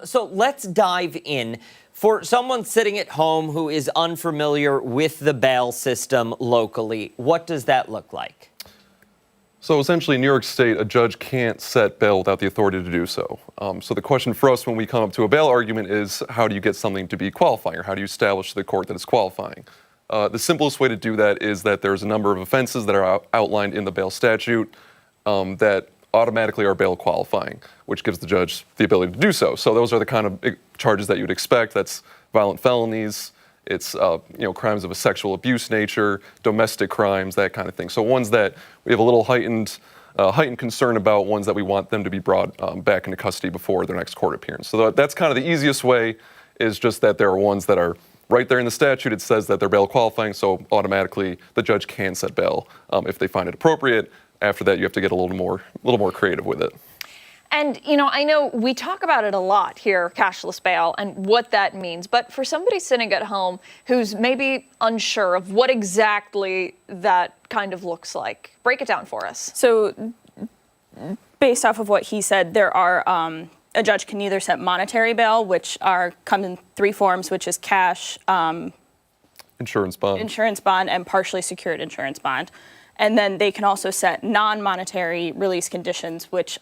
So let's dive in. For someone sitting at home who is unfamiliar with the bail system locally, what does that look like? So essentially, in New York State, a judge can't set bail without the authority to do so. So the question for us when we come up to a bail argument is, how do you get something to be qualifying, or how do you establish to the court that it's qualifying? The simplest way to do that is that there's a number of offenses that are outlined in the bail statute that automatically are bail qualifying, which gives the judge the ability to do so. So those are the kind of charges that you'd expect. That's violent felonies. It's crimes of a sexual abuse nature, domestic crimes, that kind of thing. So ones that we have a little heightened concern about, ones that we want them to be brought back into custody before their next court appearance. So that's kind of the easiest way, is just that there are ones that are right there in the statute. It says that they're bail qualifying, so automatically the judge can set bail if they find it appropriate. After that, you have to get a little more creative with it. And, I know we talk about it a lot here, cashless bail, and what that means. But for somebody sitting at home who's maybe unsure of what exactly that kind of looks like, break it down for us. So based off of what he said, there are a judge can either set monetary bail, which come in three forms, which is cash, insurance bond, and partially secured insurance bond. And then they can also set non-monetary release conditions, which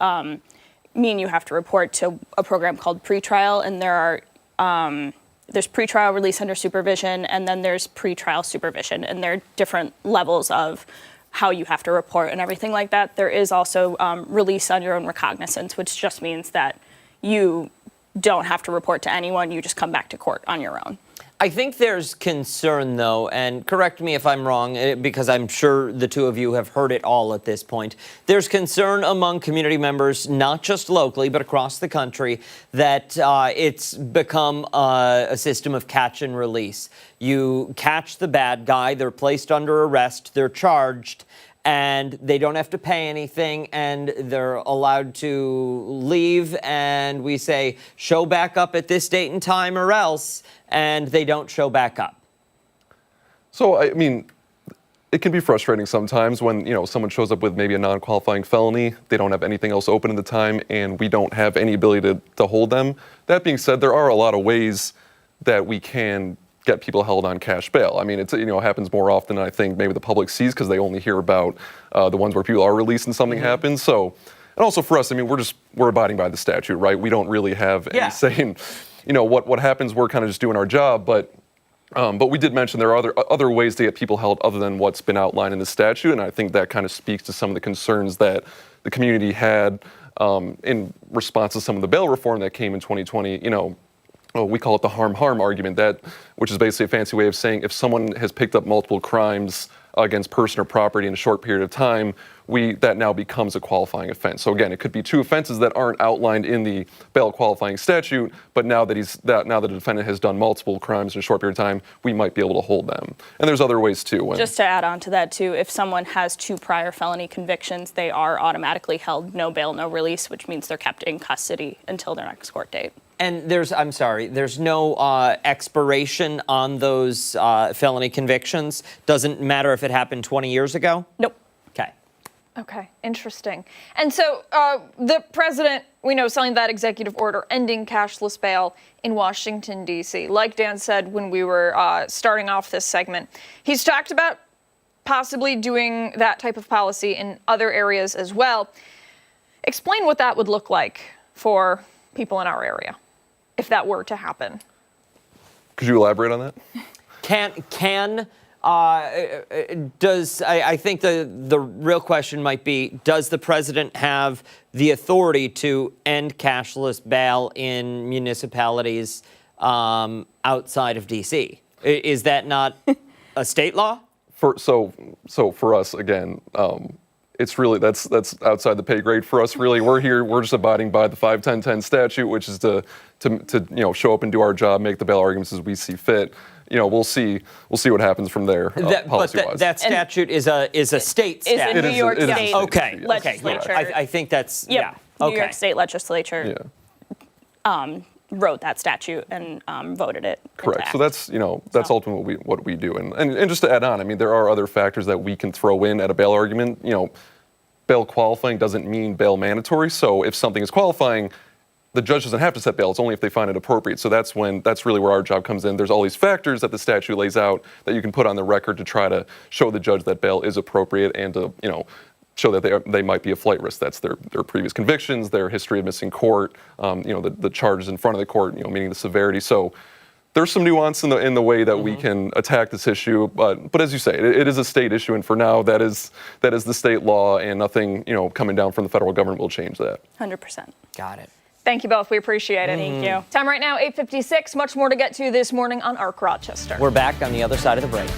mean you have to report to a program called pretrial, and there's pretrial release under supervision, and then there's pretrial supervision, and there are different levels of how you have to report and everything like that. There is also release on your own recognizance, which just means that you don't have to report to anyone, you just come back to court on your own. I think there's concern, though, and correct me if I'm wrong, because I'm sure the two of you have heard it all at this point. There's concern among community members, not just locally, but across the country, that it's become a system of catch and release. You catch the bad guy, they're placed under arrest, they're charged, and they don't have to pay anything, and they're allowed to leave, and we say, show back up at this date and time or else, and they don't show back up. So, I mean, it can be frustrating sometimes when, someone shows up with maybe a non-qualifying felony, they don't have anything else open at the time, and we don't have any ability to hold them. That being said, there are a lot of ways that we can get people held on cash bail. I mean, it happens more often than I think maybe the public sees, because they only hear about the ones where people are released and something happens. So, and also for us, I mean, we're abiding by the statute, right? We don't really have any say in, what happens. We're kind of just doing our job, but we did mention there are other ways to get people held other than what's been outlined in the statute, and I think that kind of speaks to some of the concerns that the community had in response to some of the bail reform that came in 2020. We call it the harm argument, which is basically a fancy way of saying if someone has picked up multiple crimes against person or property in a short period of time, that now becomes a qualifying offense. So again, it could be two offenses that aren't outlined in the bail qualifying statute, but now that the defendant has done multiple crimes in a short period of time, we might be able to hold them. And there's other ways too. Just to add on to that too, if someone has 2 prior felony convictions, they are automatically held no bail, no release, which means they're kept in custody until their next court date. And there's no expiration on those felony convictions? Doesn't matter if it happened 20 years ago? Nope. Okay, interesting. And so the president, we know, signed that executive order ending cashless bail in Washington, D.C. Like Dan said when we were starting off this segment, he's talked about possibly doing that type of policy in other areas as well. Explain what that would look like for people in our area, if that were to happen. Could you elaborate on that? I think the real question might be, does the president have the authority to end cashless bail in municipalities outside of D.C.? Is that not a state law? So for us, again, it's really, that's outside the pay grade for us, really. We're here, we're just abiding by the 5-10-10 statute, which is to show up and do our job, make the bail arguments as we see fit. We'll see what happens from there, policy-wise. That statute is a state statute. Is a New York State Okay. legislature. I think that's, Yep. yeah. New York State legislature wrote that statute and voted it. Correct. So that's ultimately what we do. And just to add on, I mean, there are other factors that we can throw in at a bail argument. Bail qualifying doesn't mean bail mandatory. So if something is qualifying, the judge doesn't have to set bail. It's only if they find it appropriate. So that's really where our job comes in. There's all these factors that the statute lays out that you can put on the record to try to show the judge that bail is appropriate and to, show that they might be a flight risk. That's their previous convictions, their history of missing court, the charges in front of the court, meaning the severity. So there's some nuance in the way that we can attack this issue, but as you say, it is a state issue, and for now, that is the state law, and nothing coming down from the federal government will change that. 100%. Got it. Thank you both. We appreciate it. Thank you. Time right now, 8:56. Much more to get to this morning on ARC Rochester. We're back on the other side of the break.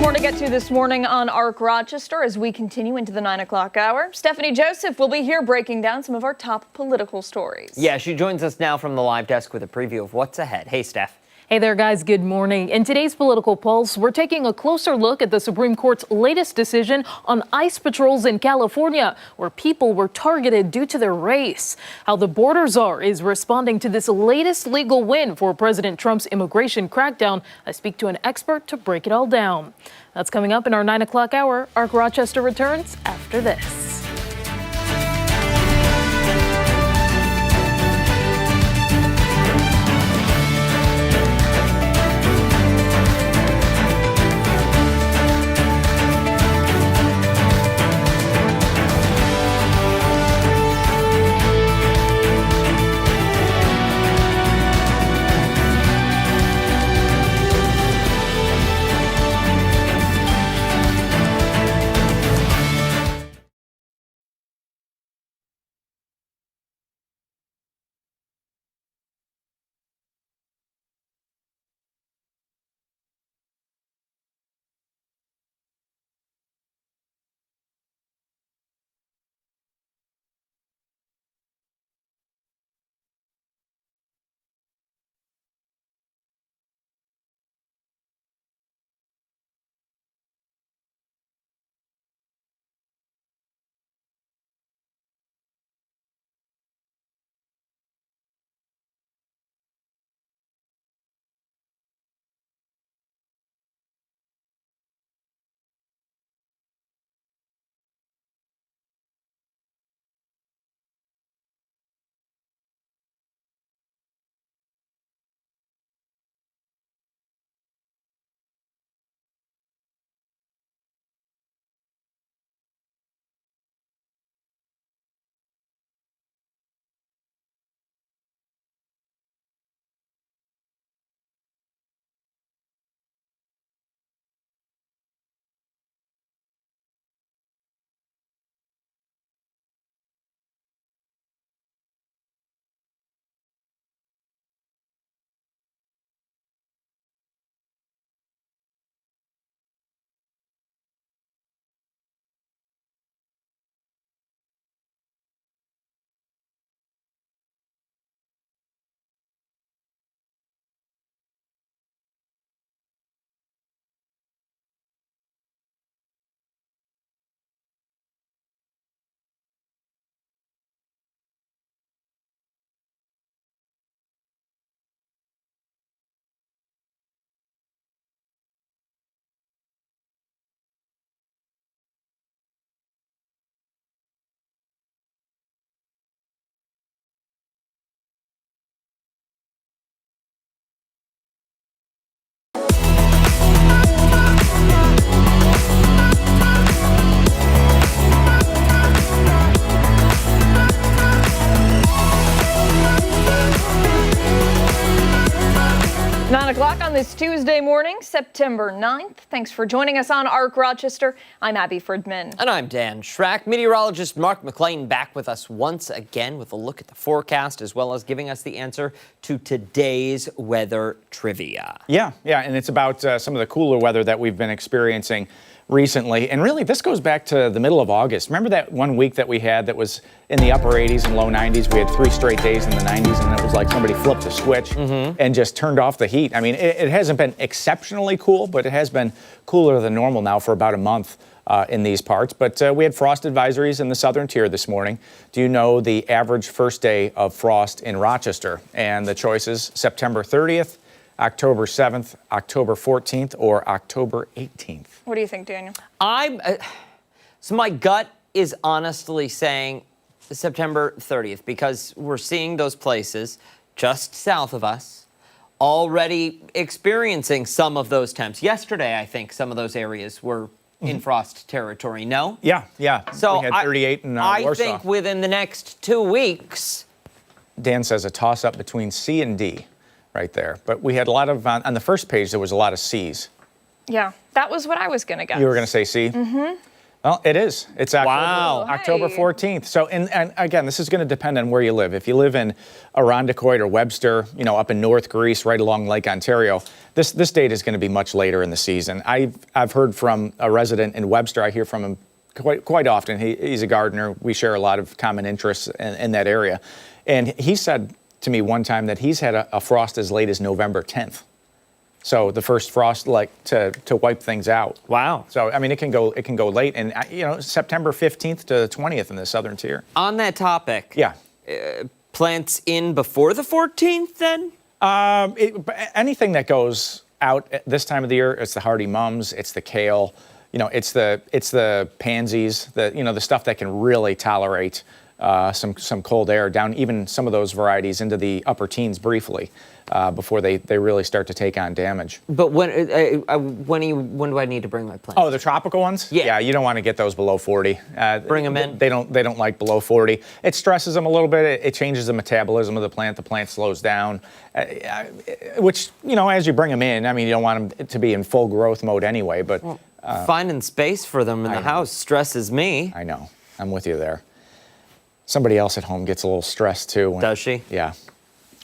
More to get to this morning on ARC Rochester as we continue into the 9 o'clock hour. Stephannie Joseph will be here breaking down some of our top political stories. Yeah, she joins us now from the live desk with a preview of what's ahead. Hey, Steph. Hey there, guys. Good morning. In today's Political Pulse, we're taking a closer look at the Supreme Court's latest decision on ICE patrols in California, where people were targeted due to their race. How the border czar is responding to this latest legal win for President Trump's immigration crackdown. I speak to an expert to break it all down. That's coming up in our 9 o'clock hour. ARC Rochester returns after this. o'clock on this Tuesday morning, September 9th. Thanks for joining us on ARC Rochester. I'm Abby Fridmann. And I'm Dan Schrack. Meteorologist Mark McLean back with us once again with a look at the forecast as well as giving us the answer to today's weather trivia. Yeah, and it's about some of the cooler weather that we've been experiencing recently. And really, this goes back to the middle of August. Remember that one week that we had that was in the upper 80s and low 90s? We had 3 straight days in the 90s, and it was like somebody flipped a switch and just turned off the heat. I mean, it hasn't been exceptionally cool, but it has been cooler than normal now for about a month in these parts. But we had frost advisories in the southern tier this morning. Do you know the average first day of frost in Rochester? And the choices: September 30th, October 7th, October 14th, or October 18th. What do you think, Daniel? So my gut is honestly saying September 30th because we're seeing those places just south of us already experiencing some of those temps. Yesterday, I think some of those areas were in frost territory, no? Yeah. So we had 38 in I Warsaw. think within the next 2 weeks. Dan says a toss-up between C and D right there. But we had a lot of, on the first page, there was a lot of C's. Yeah, that was what I was going to guess. You were going to say C? Mm-hmm. Well, it is. It's Wow. October 14th. So, and again, this is going to depend on where you live. If you live in Irondequoit or Webster, up in North Greece, right along Lake Ontario, this date is going to be much later in the season. I've heard from a resident in Webster. I hear from him quite often. He's a gardener. We share a lot of common interests in that area. And he said to me one time that he's had a frost as late as November 10th. So the first frost, to wipe things out. Wow. So I mean, it can go late, and September 15th to 20th in the southern tier. On that topic, yeah, plants in before the 14th then? Anything that goes out at this time of the year, it's the hardy mums, it's the kale, it's the pansies, the stuff that can really tolerate some cold air down, even some of those varieties into the upper teens briefly before they really start to take on damage. But when do I need to bring my plants? Oh, the tropical ones? Yeah, you don't want to get those below 40. Bring them in? They don't like below 40. It stresses them a little bit. It changes the metabolism of the plant. The plant slows down, which, as you bring them in, I mean, you don't want them to be in full growth mode anyway. But finding space for them in the house stresses me. I know. I'm with you there. Somebody else at home gets a little stressed too. Does she? Yeah.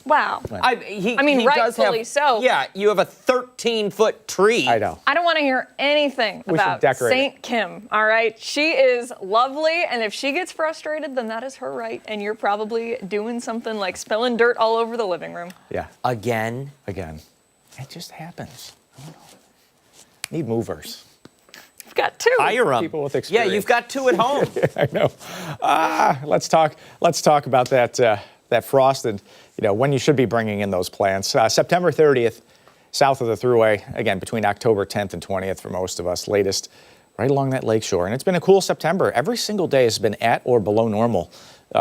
Wow. He rightfully so. Yeah, you have a 13-foot tree. I know. I don't want to hear anything about St. Kim, all right? She is lovely, and if she gets frustrated, then that is her right, and you're probably doing something like spilling dirt all over the living room. Yeah. Again. It just happens. I don't know. Need movers. You've got 2. Hire them. People with experience. Yeah, you've got 2 at home. I know. Let's talk about that frost and when you should be bringing in those plants. September 30th, south of the Thruway, again between October 10th and 20th for most of us. Latest, right along that lakeshore, and it's been a cool September. Every single day has been at or below normal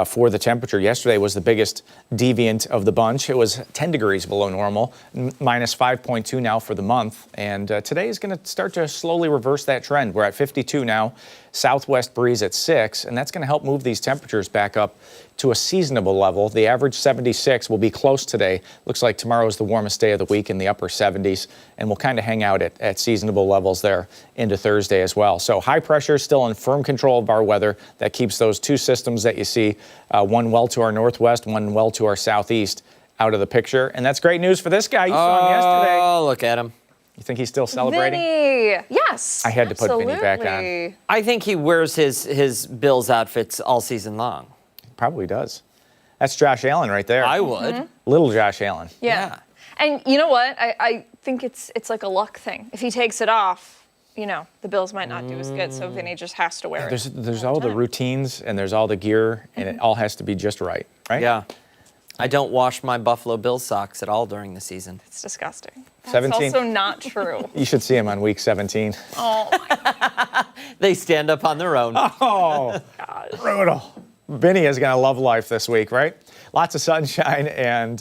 for the temperature. Yesterday was the biggest deviant of the bunch. It was 10 degrees below normal, minus 5.2 now for the month. And today is going to start to slowly reverse that trend. We're at 52 now, southwest breeze at 6, and that's going to help move these temperatures back up to a seasonable level. The average 76 will be close today. Looks like tomorrow is the warmest day of the week in the upper 70s, and we'll kind of hang out at seasonable levels there into Thursday as well. So high pressure still in firm control of our weather. That keeps those 2 systems that you see, one well to our northwest, one well to our southeast, out of the picture. And that's great news for this guy. You saw him yesterday. Oh, look at him. You think he's still celebrating? Vinny, yes. I had to put Vinny back on. I think he wears his Bills outfits all season long. Probably does. That's Josh Allen right there. I would. Mm-hmm. Little Josh Allen. Yeah. And you know what? I think it's like a luck thing. If he takes it off, the Bills might not do as good, so Vinny just has to wear it. There's all the routines and there's all the gear, and it all has to be just right? Yeah. I don't wash my Buffalo Bills socks at all during the season. It's disgusting. That's 17. also not true. You should see him on week 17. Oh. They stand up on their own. Oh, brutal. Vinny is going to love life this week, right? Lots of sunshine and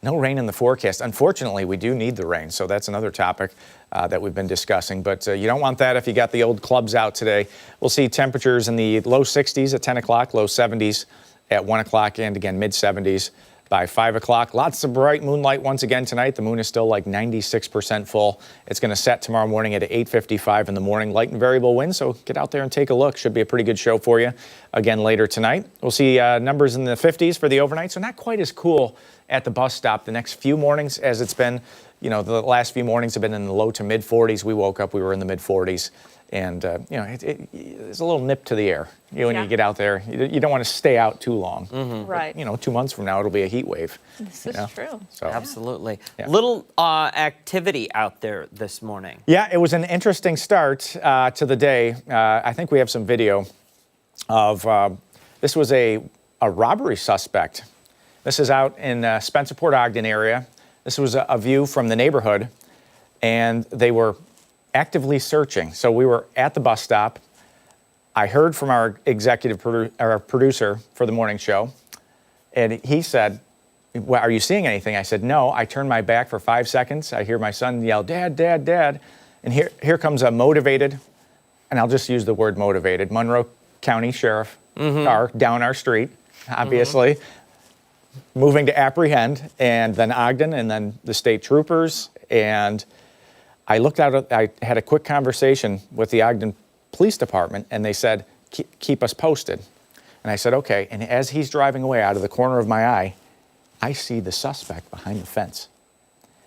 no rain in the forecast. Unfortunately, we do need the rain, so that's another topic that we've been discussing. But you don't want that if you got the old clubs out today. We'll see temperatures in the low 60s at 10 o'clock, low 70s at 1 o'clock, and again, mid 70s by 5 o'clock. Lots of bright moonlight once again tonight. The moon is still like 96% full. It's going to set tomorrow morning at 8:55 in the morning. Light and variable winds, so get out there and take a look. Should be a pretty good show for you again later tonight. We'll see numbers in the 50s for the overnight, so not quite as cool at the bus stop the next few mornings as it's been. You know, the last few mornings have been in the low to mid 40s. We woke up, we were in the mid 40s. And, you know, there's a little nip to the air. When you get out there, you don't want to stay out too long. Right. But, you know, 2 months from now, it'll be a heat wave. This is true. So. Absolutely. Little activity out there this morning. Yeah, it was an interesting start to the day. I think we have some video of, this was a robbery suspect. This is out in Spencerport, Ogden area. This was a view from the neighborhood, and they were actively searching. So we were at the bus stop. I heard from our executive producer for the morning show, and he said, well, are you seeing anything? I said, no. I turned my back for 5 seconds. I hear my son yell, Dad, Dad, Dad. And here comes a motivated, and I'll just use the word motivated, Monroe County Sheriff car down our street, obviously, moving to apprehend, and then Ogden, and then the state troopers, and I looked out, I had a quick conversation with the Ogden Police Department, and they said, keep us posted. And I said, okay. And as he's driving away, out of the corner of my eye, I see the suspect behind the fence.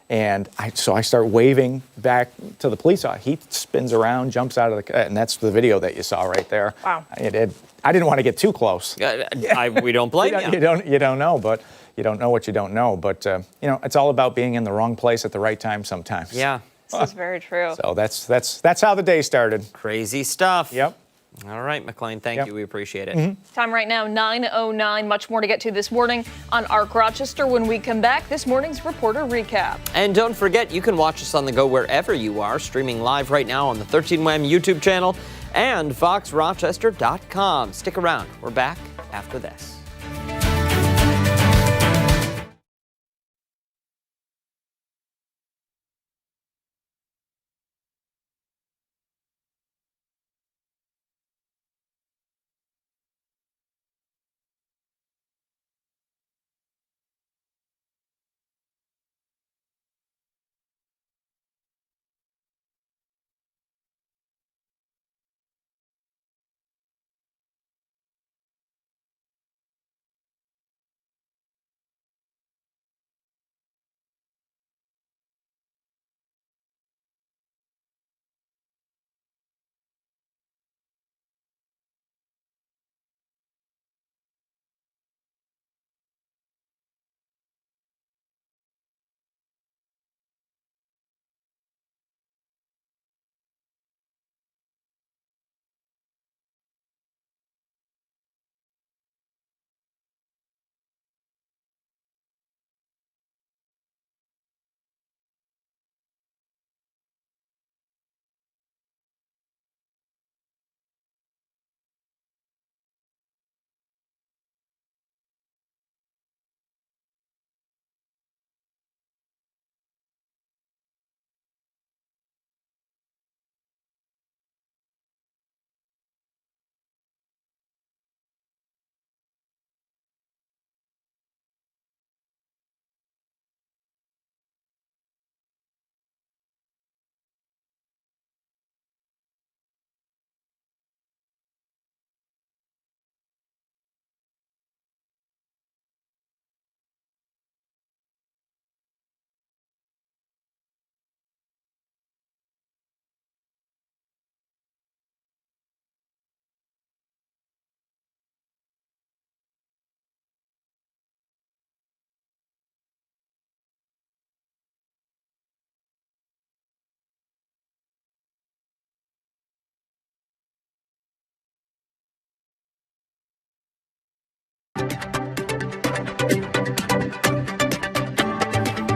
And so I start waving back to the police officer. He spins around, jumps out of the car, and that's the video that you saw right there. Wow. I didn't want to get too close. We don't blame you. You don't know, but you don't know what you don't know. But, you know, it's all about being in the wrong place at the right time sometimes. Yeah. This is very true. So that's how the day started. Crazy stuff. Yep. All right, McLean, thank you. We appreciate it. Time right now, 9:09. Much more to get to this morning on ARC Rochester when we come back. This morning's reporter recap. And don't forget, you can watch us on the go wherever you are, streaming live right now on the 13WAM YouTube channel and foxrochester.com. Stick around. We're back after this.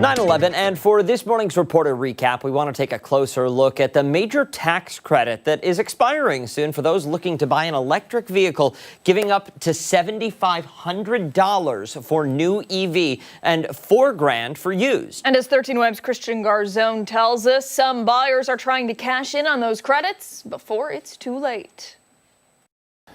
(9/11), and for this morning's reporter recap, we want to take a closer look at the major tax credit that is expiring soon for those looking to buy an electric vehicle, giving up to $7,500 for new EV and $4,000 for used. And as 13WAM's Christian Garzone tells us, some buyers are trying to cash in on those credits before it's too late.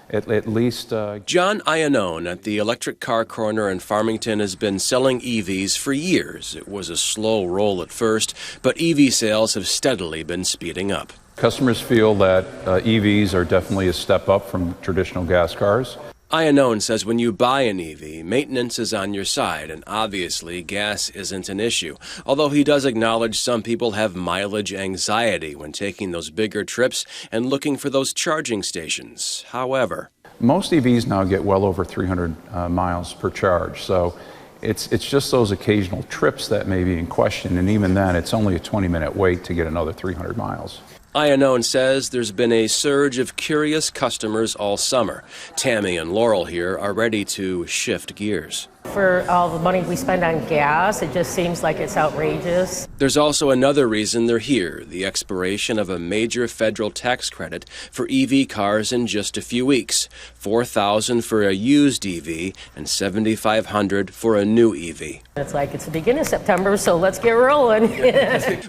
at least. John Iannone at the electric car corner in Farmington has been selling EVs for years. It was a slow roll at first, but EV sales have steadily been speeding up. Customers feel that EVs are definitely a step up from traditional gas cars. Iannone says when you buy an EV, maintenance is on your side, and obviously gas isn't an issue. Although he does acknowledge some people have mileage anxiety when taking those bigger trips and looking for those charging stations. However, most EVs now get well over 300 miles per charge, so it's just those occasional trips that may be in question, and even then, it's only a 20-minute wait to get another 300 miles. Iannone says there's been a surge of curious customers all summer. Tammy and Laurel here are ready to shift gears. For all the money we spend on gas, it just seems like it's outrageous. There's also another reason they're here, the expiration of a major federal tax credit for EV cars in just a few weeks. $4,000 for a used EV and $7,500 for a new EV. It's like it's the beginning of September, so let's get rolling.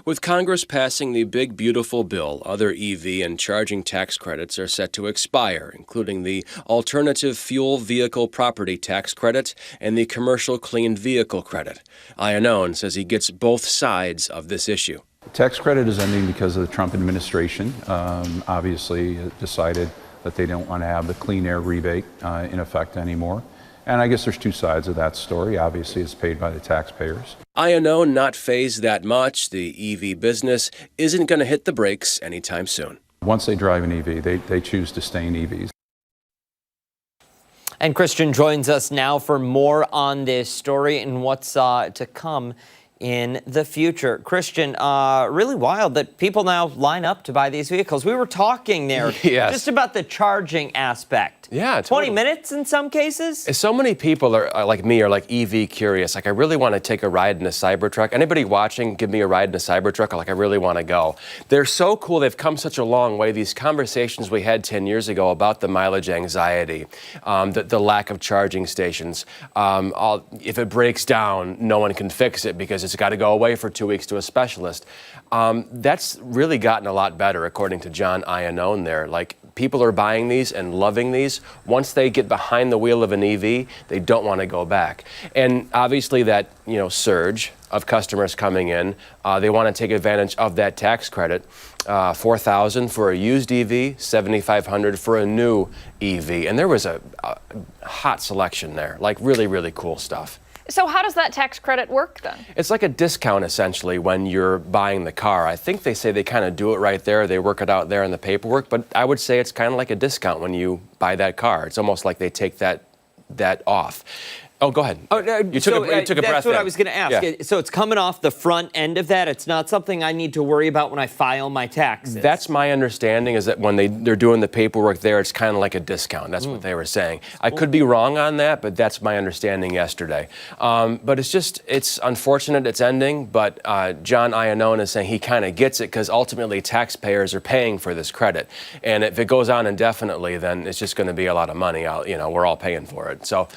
With Congress passing the big beautiful bill, other EV and charging tax credits are set to expire, including the Alternative Fuel Vehicle Property Tax Credit and the Commercial Clean Vehicle Credit. Iannone says he gets both sides of this issue. The tax credit is ending because of the Trump administration obviously decided that they don't want to have the clean air rebate in effect anymore. And I guess there's two sides of that story. Obviously, it's paid by the taxpayers. Iannone not phased that much. The EV business isn't going to hit the brakes anytime soon. Once they drive an EV, they choose to stay in EVs. And Christian joins us now for more on this story and what's to come in the future. Christian, really wild that people now line up to buy these vehicles. We were talking there just about the charging aspect. Yeah, 20 minutes in some cases? So many people are like me, are like EV curious. Like, I really want to take a ride in a Cybertruck. Anybody watching, give me a ride in a Cybertruck. Like, I really want to go. They're so cool. They've come such a long way. These conversations we had 10 years ago about the mileage anxiety, the lack of charging stations. If it breaks down, no one can fix it because it's got to go away for 2 weeks to a specialist. That's really gotten a lot better, according to John Iannone there. Like, people are buying these and loving these. Once they get behind the wheel of an EV, they don't want to go back. And obviously that, surge of customers coming in, they want to take advantage of that tax credit. $4,000 for a used EV, $7,500 for a new EV. And there was a hot selection there, like really, really cool stuff. So how does that tax credit work then? It's like a discount essentially when you're buying the car. I think they say they kind of do it right there. They work it out there in the paperwork, but I would say it's kind of like a discount when you buy that car. It's almost like they take that off. Oh, go ahead. You took a breath. That's what I was going to ask. Yeah. So it's coming off the front end of that. It's not something I need to worry about when I file my taxes. That's my understanding, is that when they're doing the paperwork there, it's kind of like a discount. That's what they were saying. I could be wrong on that, but that's my understanding yesterday. But it's unfortunate it's ending, but John Iannone is saying he kind of gets it because ultimately taxpayers are paying for this credit. And if it goes on indefinitely, then it's just going to be a lot of money. We're all paying for it. So,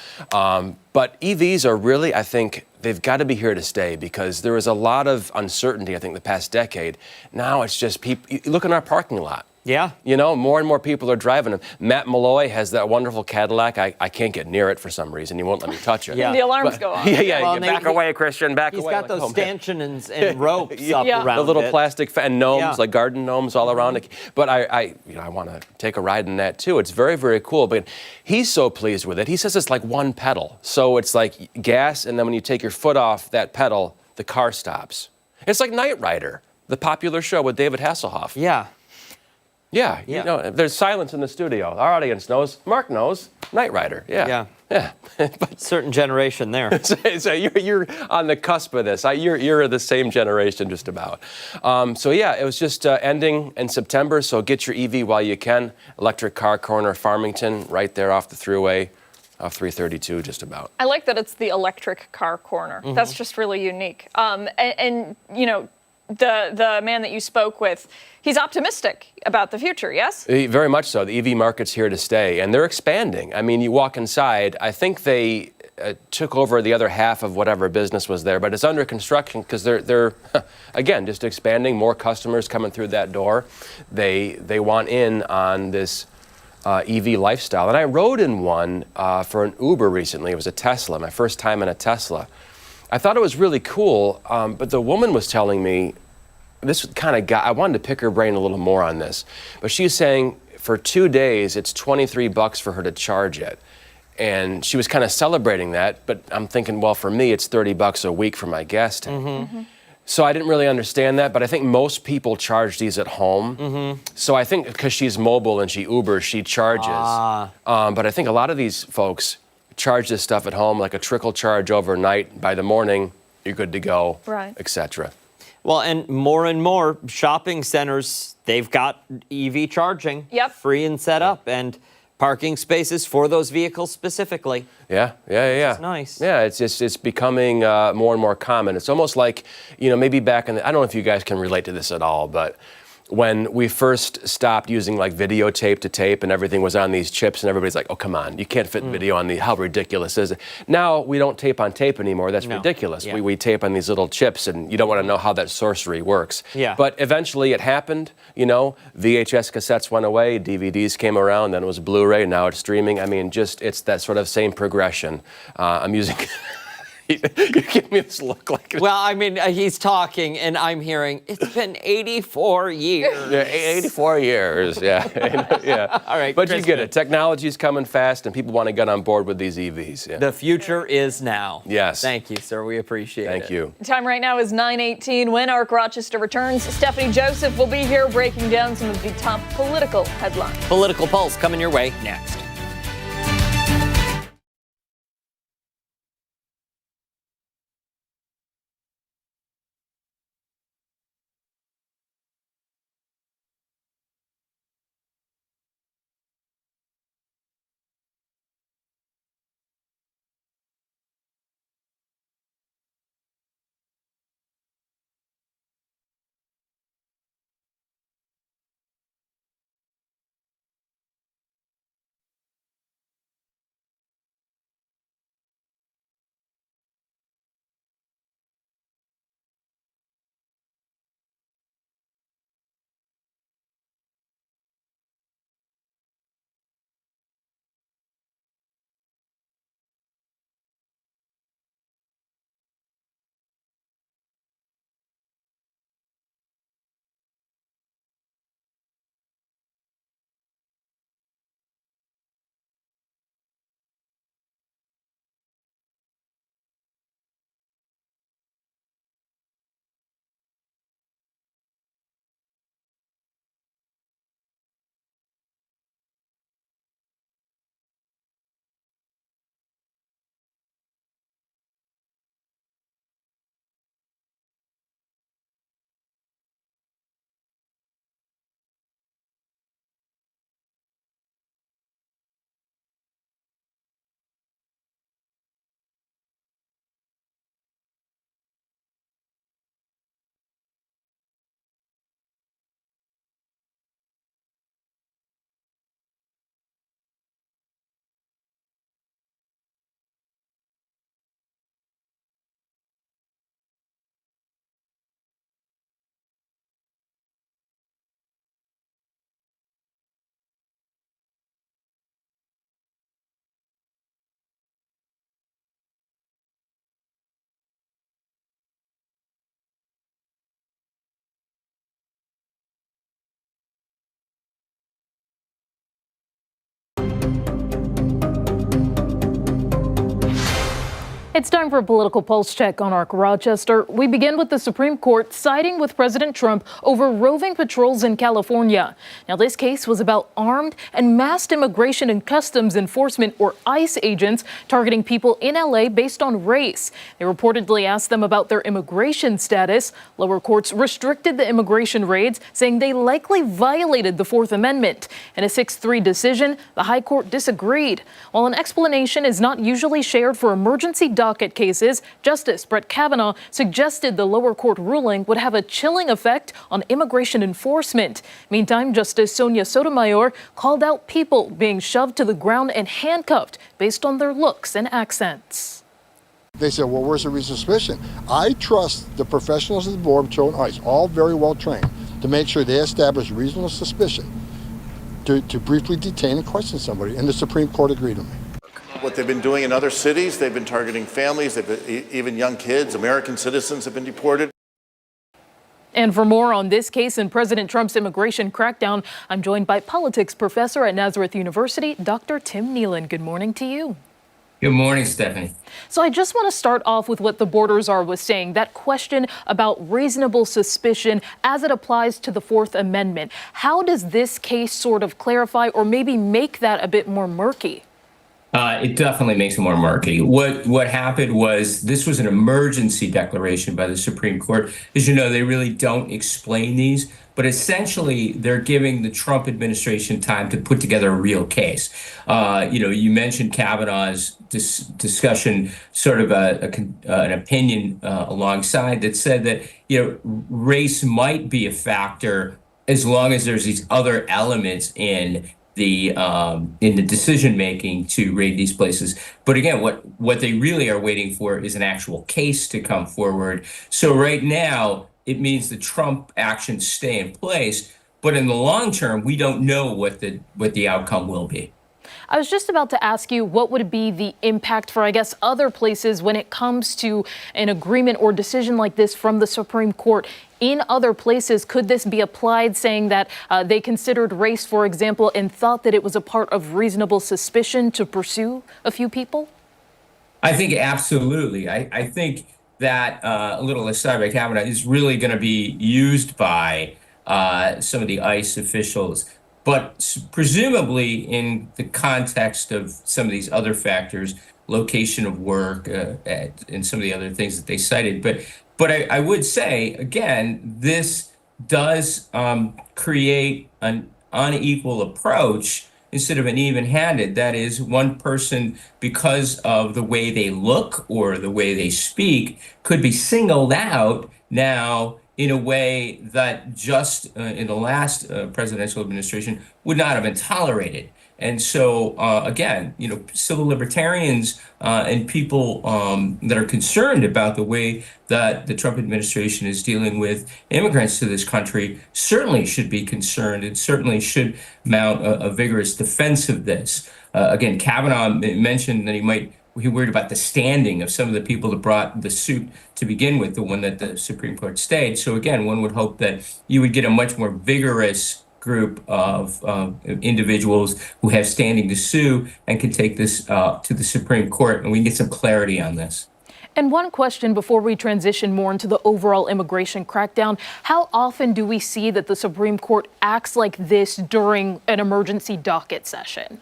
but EVs are really, I think, they've got to be here to stay because there was a lot of uncertainty, I think, the past decade. Now it's just people, look in our parking lot. Yeah. More and more people are driving them. Matt Malloy has that wonderful Cadillac. I can't get near it for some reason. He won't let me touch it. Yeah. The alarms go off. Yeah. Back away, Christian. Back away. He's got those stanchions and ropes up around the little it. plastic and gnomes, like garden gnomes all around it. But I want to take a ride in that too. It's very, very cool. But he's so pleased with it. He says it's like one pedal. So it's like gas, and then when you take your foot off that pedal, the car stops. It's like Knight Rider, the popular show with David Hasselhoff. Yeah. Yeah, there's silence in the studio. Our audience knows. Mark knows. Knight Rider. Yeah. But certain generation there. So you're on the cusp of this. You're the same generation just about. It was just ending in September. So get your EV while you can. Electric Car Corner, Farmington, right there off the thruway. Off 332, just about. I like that it's the electric car corner. Mm-hmm. That's just really unique. The man that you spoke with, he's optimistic about the future, yes? Very much so. The EV market's here to stay, and they're expanding. I mean, you walk inside, I think they took over the other half of whatever business was there, but it's under construction because they're again, just expanding, more customers coming through that door. They want in on this EV lifestyle. And I rode in one for an Uber recently. It was a Tesla, my first time in a Tesla. I thought it was really cool, but the woman was telling me, this kind of got, I wanted to pick her brain a little more on this, but she was saying for 2 days, it's $23 for her to charge it. And she was kind of celebrating that, but I'm thinking, well, for me, it's $30 a week for my gas tank. So I didn't really understand that, but I think most people charge these at home. So I think because she's mobile and she Ubers, she charges. But I think a lot of these folks charge this stuff at home, like a trickle charge overnight. By the morning, you're good to go, right, etc. Well, and more shopping centers, they've got EV charging free and set up, and parking spaces for those vehicles specifically. Yeah. It's nice. Yeah, it's becoming more and more common. It's almost like, maybe back in I don't know if you guys can relate to this at all, but when we first stopped using like videotape to tape and everything was on these chips and everybody's like, oh, come on, you can't fit video on the, how ridiculous is it? Now we don't tape on tape anymore. That's ridiculous. Yeah. We tape on these little chips and you don't want to know how that sorcery works. Yeah. But eventually it happened, VHS cassettes went away, DVDs came around, then it was Blu-ray, now it's streaming. I mean, it's that sort of same progression. I'm using... You give me this look like... Well, I mean, he's talking, and I'm hearing, it's been 84 years. Yeah, 84 years, yeah. Yeah. All right, but you get it. Technology's coming fast, and people want to get on board with these EVs. Yeah. The future is now. Yes. Thank you, sir. We appreciate it. Thank you. Time right now is 9:18. When Arc Rochester returns, Stephannie Joseph will be here breaking down some of the top political headlines. Political Pulse coming your way next. It's time for a political pulse check on Arc Rochester. We begin with the Supreme Court siding with President Trump over roving patrols in California. Now, this case was about armed and masked immigration and customs enforcement, or ICE agents, targeting people in LA based on race. They reportedly asked them about their immigration status. Lower courts restricted the immigration raids, saying they likely violated the Fourth Amendment. In a 6-3 decision, the High Court disagreed. While an explanation is not usually shared for emergency docket cases, Justice Brett Kavanaugh suggested the lower court ruling would have a chilling effect on immigration enforcement. Meantime, Justice Sonia Sotomayor called out people being shoved to the ground and handcuffed based on their looks and accents. They said, well, where's the reasonable suspicion? I trust the professionals of the Border Patrol and ICE, all very well trained, to make sure they establish reasonable suspicion. to briefly detain and question somebody, and the Supreme Court agreed with me. What they've been doing in other cities, they've been targeting families, even young kids. American citizens have been deported. And for more on this case and President Trump's immigration crackdown, I'm joined by politics professor at Nazareth University, Dr. Tim Nealon. Good morning to you. Good morning, Stephannie. So I just want to start off with what the border czar was saying, that question about reasonable suspicion as it applies to the Fourth Amendment. How does this case sort of clarify or maybe make that a bit more murky? It definitely makes it more murky. What happened was this was an emergency declaration by the Supreme Court. As you know, they really don't explain these, but essentially they're giving the Trump administration time to put together a real case. You mentioned Kavanaugh's discussion, sort of an opinion alongside that said that race might be a factor as long as there's these other elements in the decision making to raid these places. But again, what they really are waiting for is an actual case to come forward. So right now, it means the Trump actions stay in place, but in the long term, we don't know what the outcome will be. I was just about to ask you, what would be the impact for, I guess, other places when it comes to an agreement or decision like this from the Supreme Court? In other places, could this be applied, saying that they considered race, for example, and thought that it was a part of reasonable suspicion to pursue a few people? I think absolutely. I think that a little aside by Kavanaugh is really going to be used by some of the ICE officials. But presumably in the context of some of these other factors, location of work and some of the other things that they cited. But I would say, again, this does create an unequal approach instead of an even-handed. That is, one person, because of the way they look or the way they speak, could be singled out now in a way that just in the last presidential administration would not have been tolerated. And so, again, civil libertarians and people that are concerned about the way that the Trump administration is dealing with immigrants to this country certainly should be concerned and certainly should mount a vigorous defense of this. Again, Kavanaugh mentioned that he worried about the standing of some of the people that brought the suit to begin with, the one that the Supreme Court stayed. So again, one would hope that you would get a much more vigorous group of individuals who have standing to sue and can take this to the Supreme Court, and we can get some clarity on this. And one question before we transition more into the overall immigration crackdown: how often do we see that the Supreme Court acts like this during an emergency docket session?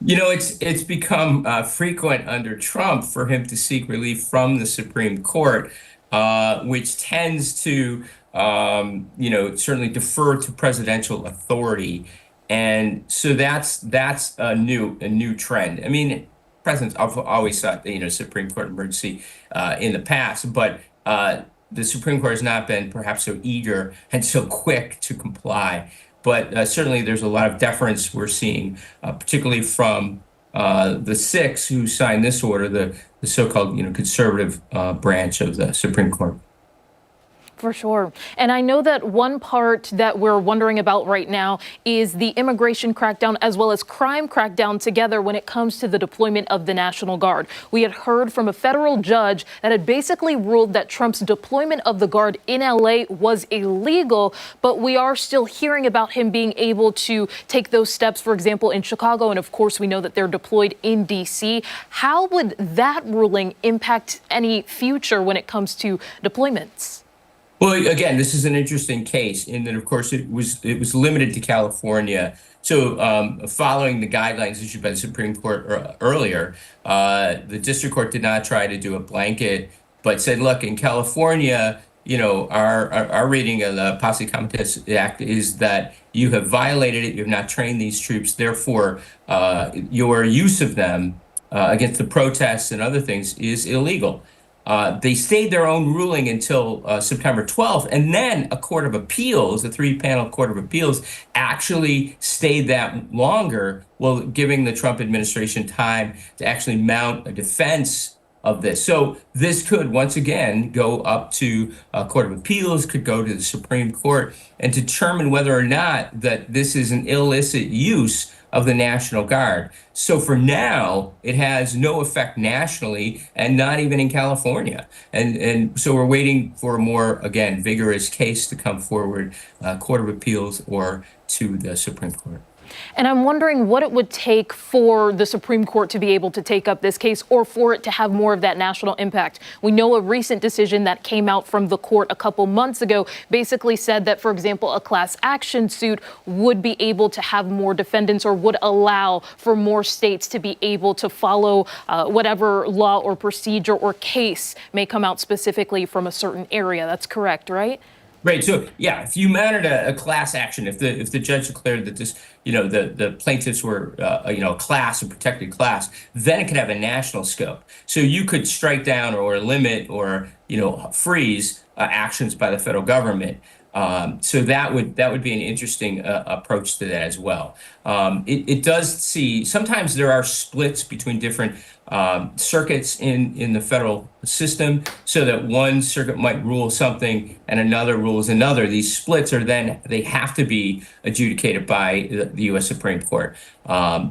It's become frequent under Trump for him to seek relief from the Supreme Court, which tends to, certainly defer to presidential authority. And so that's a new trend. I mean, presidents have always sought the Supreme Court emergency in the past, but the Supreme Court has not been perhaps so eager and so quick to comply. But certainly there's a lot of deference we're seeing, particularly from the six who signed this order, the so-called conservative branch of the Supreme Court. For sure. And I know that one part that we're wondering about right now is the immigration crackdown as well as crime crackdown together when it comes to the deployment of the National Guard. We had heard from a federal judge that had basically ruled that Trump's deployment of the Guard in LA was illegal, but we are still hearing about him being able to take those steps, for example, in Chicago. And of course, we know that they're deployed in D.C. How would that ruling impact any future when it comes to deployments? Well, again, this is an interesting case in that, of course, it was limited to California. So following the guidelines issued by the Supreme Court earlier, the district court did not try to do a blanket, but said, look, in California, our reading of the Posse Comitatus Act is that you have violated it, you have not trained these troops, therefore your use of them against the protests and other things is illegal. They stayed their own ruling until September 12th, and then a court of appeals, a three-panel court of appeals, actually stayed that longer, while giving the Trump administration time to actually mount a defense of this. So this could once again go up to Court of Appeals, could go to the Supreme Court, and determine whether or not that this is an illicit use of the National Guard. So for now, it has no effect nationally and not even in California. And so we're waiting for a more, again, vigorous case to come forward, Court of Appeals or to the Supreme Court. And I'm wondering what it would take for the Supreme Court to be able to take up this case or for it to have more of that national impact. We know a recent decision that came out from the court a couple months ago basically said that, for example, a class action suit would be able to have more defendants or would allow for more states to be able to follow whatever law or procedure or case may come out specifically from a certain area. That's correct, right? Right. So, yeah, if you mounted a class action, if the judge declared that this, the plaintiffs were, a class, a protected class, then it could have a national scope. So you could strike down or limit or, freeze actions by the federal government. So that would be an interesting approach to that as well. It does see sometimes there are splits between different circuits in the federal system, so that one circuit might rule something and another rules another. These splits are then they have to be adjudicated by the U.S. Supreme Court.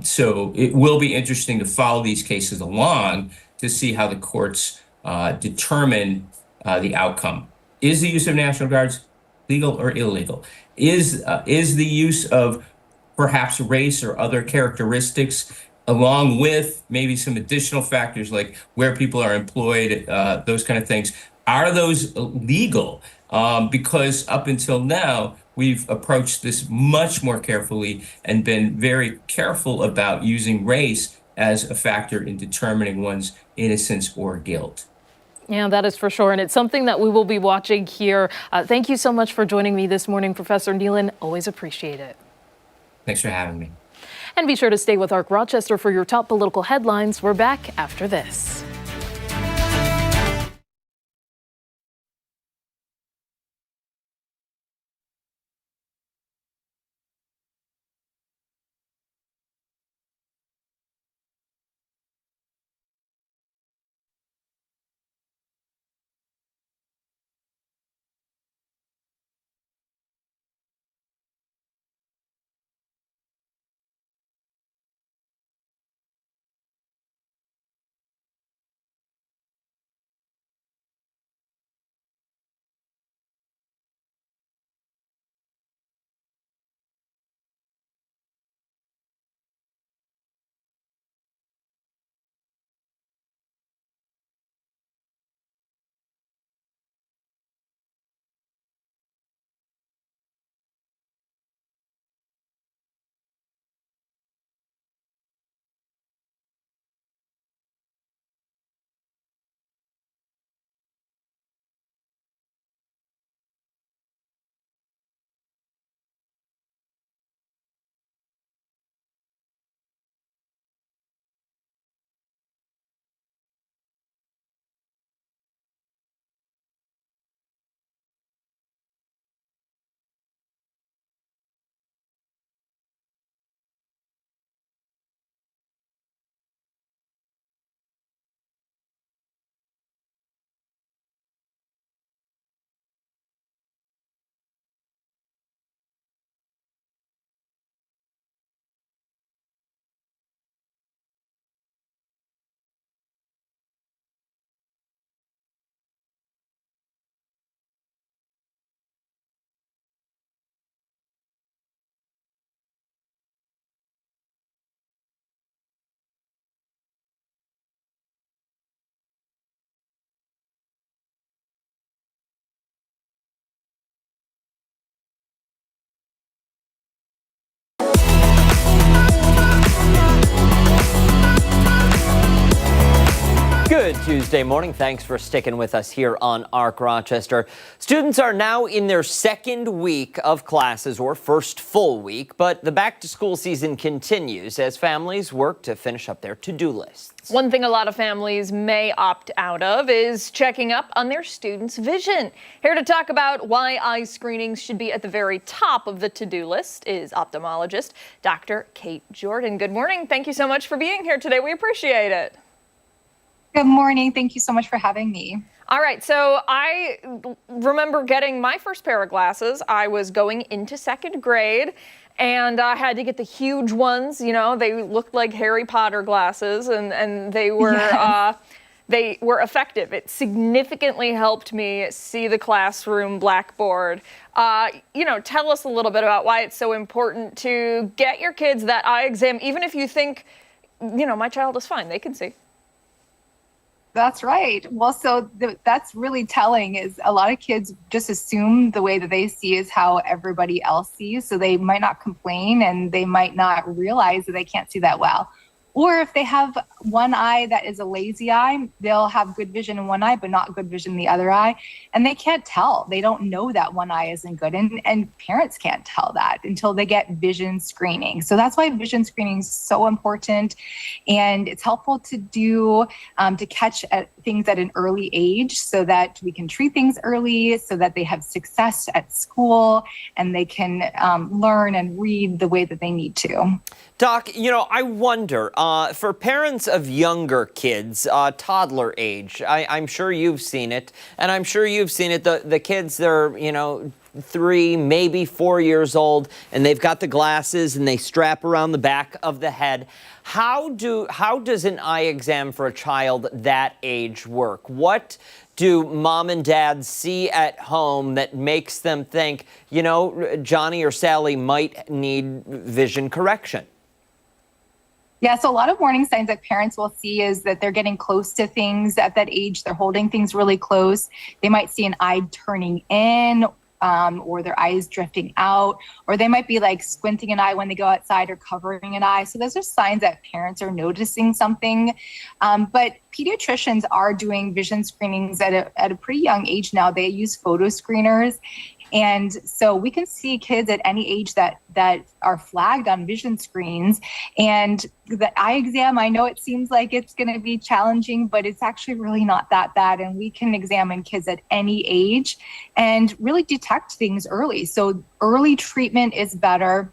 So it will be interesting to follow these cases along to see how the courts determine the outcome. Is the use of National Guards legal or illegal? Is the use of perhaps race or other characteristics, along with maybe some additional factors like where people are employed, those kind of things, are those legal? Because up until now, we've approached this much more carefully and been very careful about using race as a factor in determining one's innocence or guilt. Yeah, that is for sure. And it's something that we will be watching here. Thank you so much for joining me this morning, Professor Nealon. Always appreciate it. Thanks for having me. And be sure to stay with ARC Rochester for your top political headlines. We're back after this. Good Tuesday morning. Thanks for sticking with us here on ARC Rochester. Students are now in their second week of classes, or first full week, but the back-to-school season continues as families work to finish up their to-do lists. One thing a lot of families may opt out of is checking up on their students' vision. Here to talk about why eye screenings should be at the very top of the to-do list is ophthalmologist Dr. Kate Jordan. Good morning. Thank you so much for being here today. We appreciate it. Good morning. Thank you so much for having me. All right, so I remember getting my first pair of glasses. I was going into second grade, and I had to get the huge ones. You know, they looked like Harry Potter glasses, and they were they were effective. It significantly helped me see the classroom blackboard. Tell us a little bit about why it's so important to get your kids that eye exam, even if you think, my child is fine, they can see. That's right. Well, so that's really telling is a lot of kids just assume the way that they see is how everybody else sees. So they might not complain and they might not realize that they can't see that well. Or if they have one eye that is a lazy eye, they'll have good vision in one eye, but not good vision in the other eye. And they can't tell. They don't know that one eye isn't good. And parents can't tell that until they get vision screening. So that's why vision screening is so important. And it's helpful to do to catch things at an early age so that we can treat things early, so that they have success at school and they can learn and read the way that they need to. Doc, I wonder, for parents of younger kids, toddler age, I'm sure you've seen it, and I'm sure you've seen it, the kids, they're, 3, maybe 4 years old, and they've got the glasses and they strap around the back of the head. How does an eye exam for a child that age work? What do mom and dad see at home that makes them think, Johnny or Sally might need vision correction? Yeah, so a lot of warning signs that parents will see is that they're getting close to things at that age. They're holding things really close. They might see an eye turning in or their eyes drifting out, or they might be like squinting an eye when they go outside or covering an eye. So those are signs that parents are noticing something. But pediatricians are doing vision screenings at a pretty young age now. They use photo screeners. And so we can see kids at any age that are flagged on vision screens. And the eye exam, I know it seems like it's going to be challenging, but it's actually really not that bad. And we can examine kids at any age and really detect things early. So early treatment is better,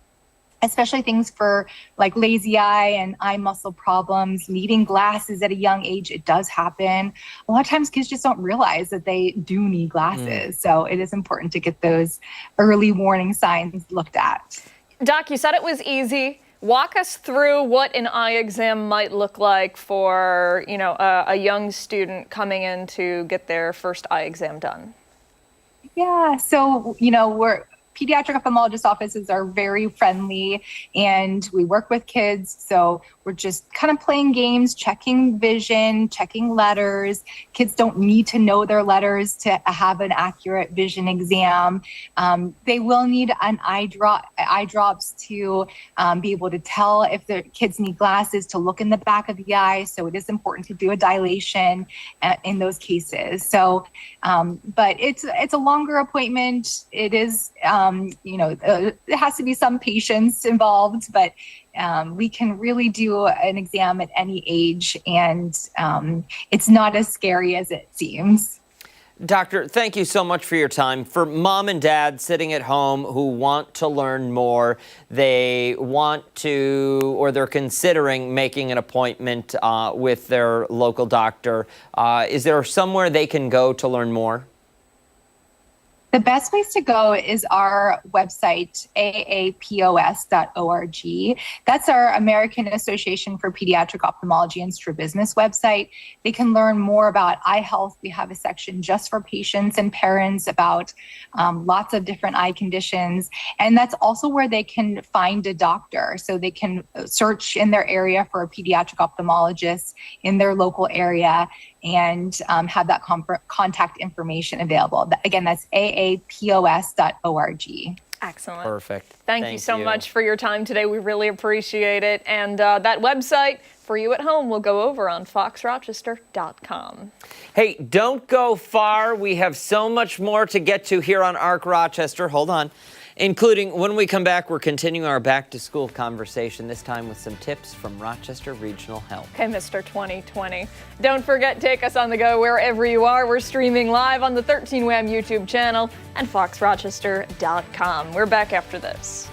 especially things for like lazy eye and eye muscle problems, needing glasses at a young age. It does happen. A lot of times kids just don't realize that they do need glasses. So it is important to get those early warning signs looked at. Doc, you said it was easy. Walk us through what an eye exam might look like for, a young student coming in to get their first eye exam done. Yeah, so, pediatric ophthalmologist offices are very friendly and we work with kids. So we're just kind of playing games, checking vision, checking letters. Kids don't need to know their letters to have an accurate vision exam. They will need an eye drops to be able to tell if the kids need glasses, to look in the back of the eye. So it is important to do a dilation in those cases. So, but it's a longer appointment. It is, it has to be some patience involved, but we can really do an exam at any age, and it's not as scary as it seems. Doctor, thank you so much for your time. For mom and dad sitting at home who want to learn more, they want to, or they're considering making an appointment with their local doctor, is there somewhere they can go to learn more? The best place to go is our website, aapos.org. That's our American Association for Pediatric Ophthalmology and Strabismus website. They can learn more about eye health. We have a section just for patients and parents about lots of different eye conditions. And that's also where they can find a doctor. So they can search in their area for a pediatric ophthalmologist in their local area and have that contact information available. Again, that's aapos.org. Excellent. Perfect. Thank you so much for your time today. We really appreciate it. And that website for you at home will go over on foxrochester.com. Hey, don't go far. We have so much more to get to here on ARC Rochester. Hold on. Including, when we come back, we're continuing our back-to-school conversation, this time with some tips from Rochester Regional Health. Okay, Mr. 2020. Don't forget, take us on the go wherever you are. We're streaming live on the 13 WHAM YouTube channel and foxrochester.com. We're back after this.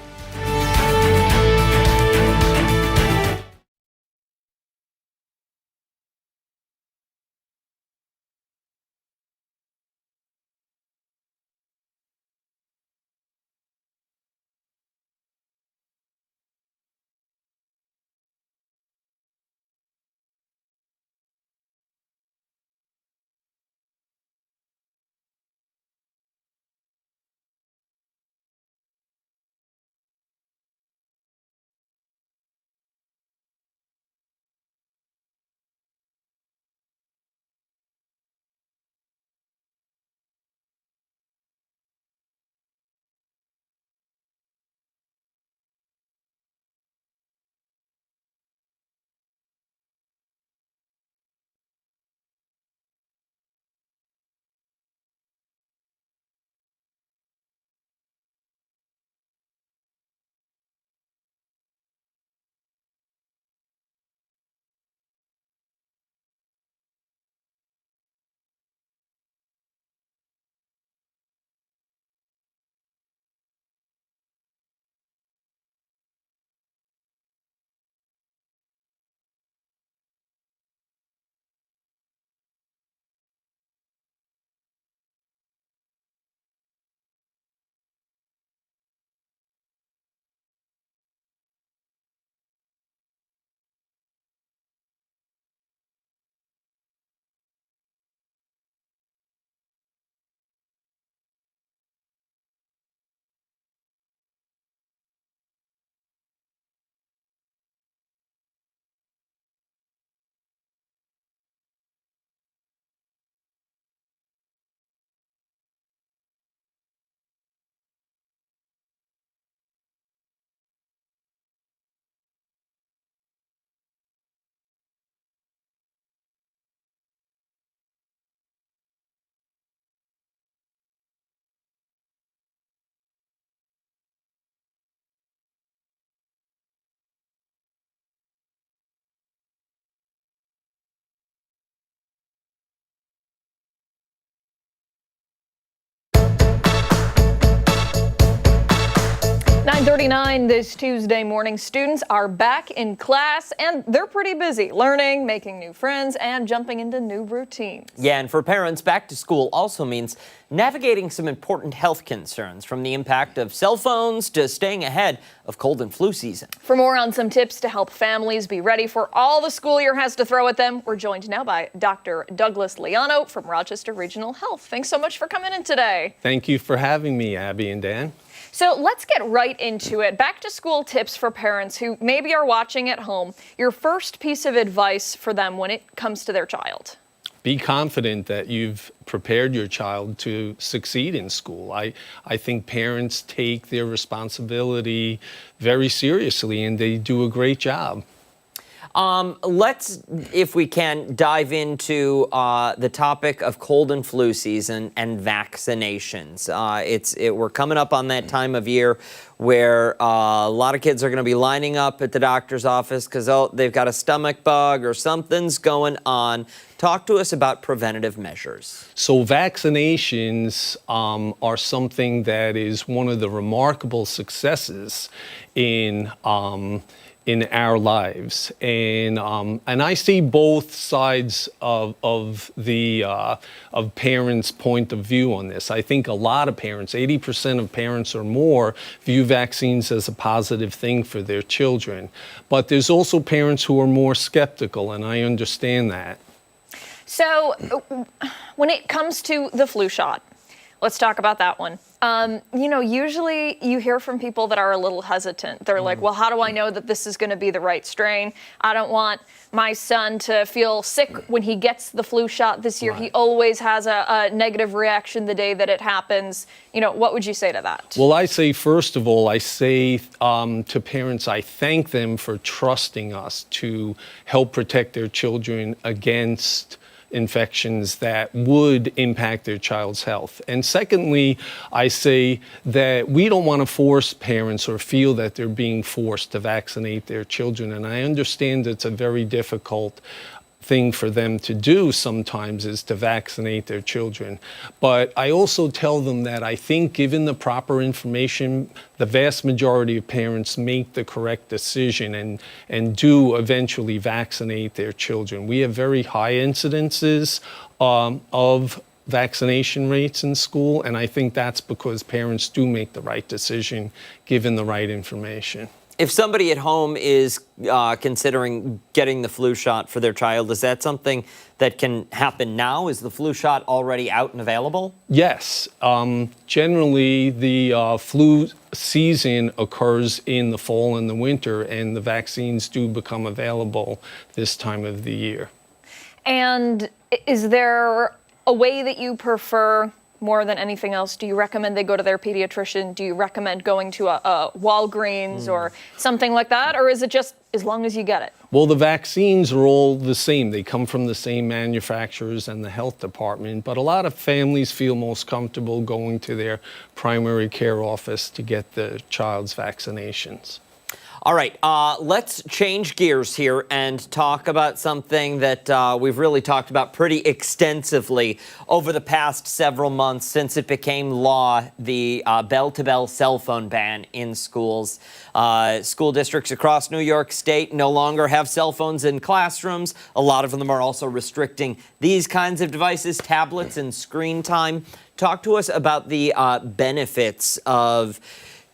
9:39 this Tuesday morning. Students are back in class and they're pretty busy learning, making new friends, and jumping into new routines. Yeah, and for parents, back to school also means navigating some important health concerns, from the impact of cell phones to staying ahead of cold and flu season. For more on some tips to help families be ready for all the school year has to throw at them, we're joined now by Dr. Douglas Liano from Rochester Regional Health. Thanks so much for coming in today. Thank you for having me, Abby and Dan. So let's get right into it. Back to school tips for parents who maybe are watching at home. Your first piece of advice for them when it comes to their child. Be confident that you've prepared your child to succeed in school. I think parents take their responsibility very seriously and they do a great job. Let's, if we can, dive into the topic of cold and flu season and vaccinations. We're coming up on that time of year where a lot of kids are going to be lining up at the doctor's office because they've got a stomach bug or something's going on. Talk to us about preventative measures. So vaccinations are something that is one of the remarkable successes in our lives, and I see both sides of parents' point of view on this. I think a lot of parents, 80% of parents or more, view vaccines as a positive thing for their children. But there's also parents who are more skeptical, and I understand that. So when it comes to the flu shot, let's talk about that one. Usually you hear from people that are a little hesitant. They're like, well, how do I know that this is going to be the right strain? I don't want my son to feel sick when he gets the flu shot this year. Right. He always has a negative reaction the day that it happens. What would you say to that? Well, I say, first of all, I say to parents, I thank them for trusting us to help protect their children against infections that would impact their child's health. And secondly, I say that we don't want to force parents or feel that they're being forced to vaccinate their children. And I understand it's a very difficult thing for them to do sometimes, is to vaccinate their children. But I also tell them that I think, given the proper information, the vast majority of parents make the correct decision and do eventually vaccinate their children. We have very high incidences of vaccination rates in school, and I think that's because parents do make the right decision given the right information. If somebody at home is considering getting the flu shot for their child, is that something that can happen now? Is the flu shot already out and available? Yes. Generally, the flu season occurs in the fall and the winter, and the vaccines do become available this time of the year. And is there a way that you prefer more than anything else? Do you recommend they go to their pediatrician? Do you recommend going to a Walgreens or something like that? Or is it just as long as you get it? Well, the vaccines are all the same. They come from the same manufacturers and the health department, but a lot of families feel most comfortable going to their primary care office to get the child's vaccinations. All right, let's change gears here and talk about something that we've really talked about pretty extensively over the past several months since it became law, the bell-to-bell cell phone ban in schools. School districts across New York State no longer have cell phones in classrooms. A lot of them are also restricting these kinds of devices, tablets, and screen time. Talk to us about the benefits of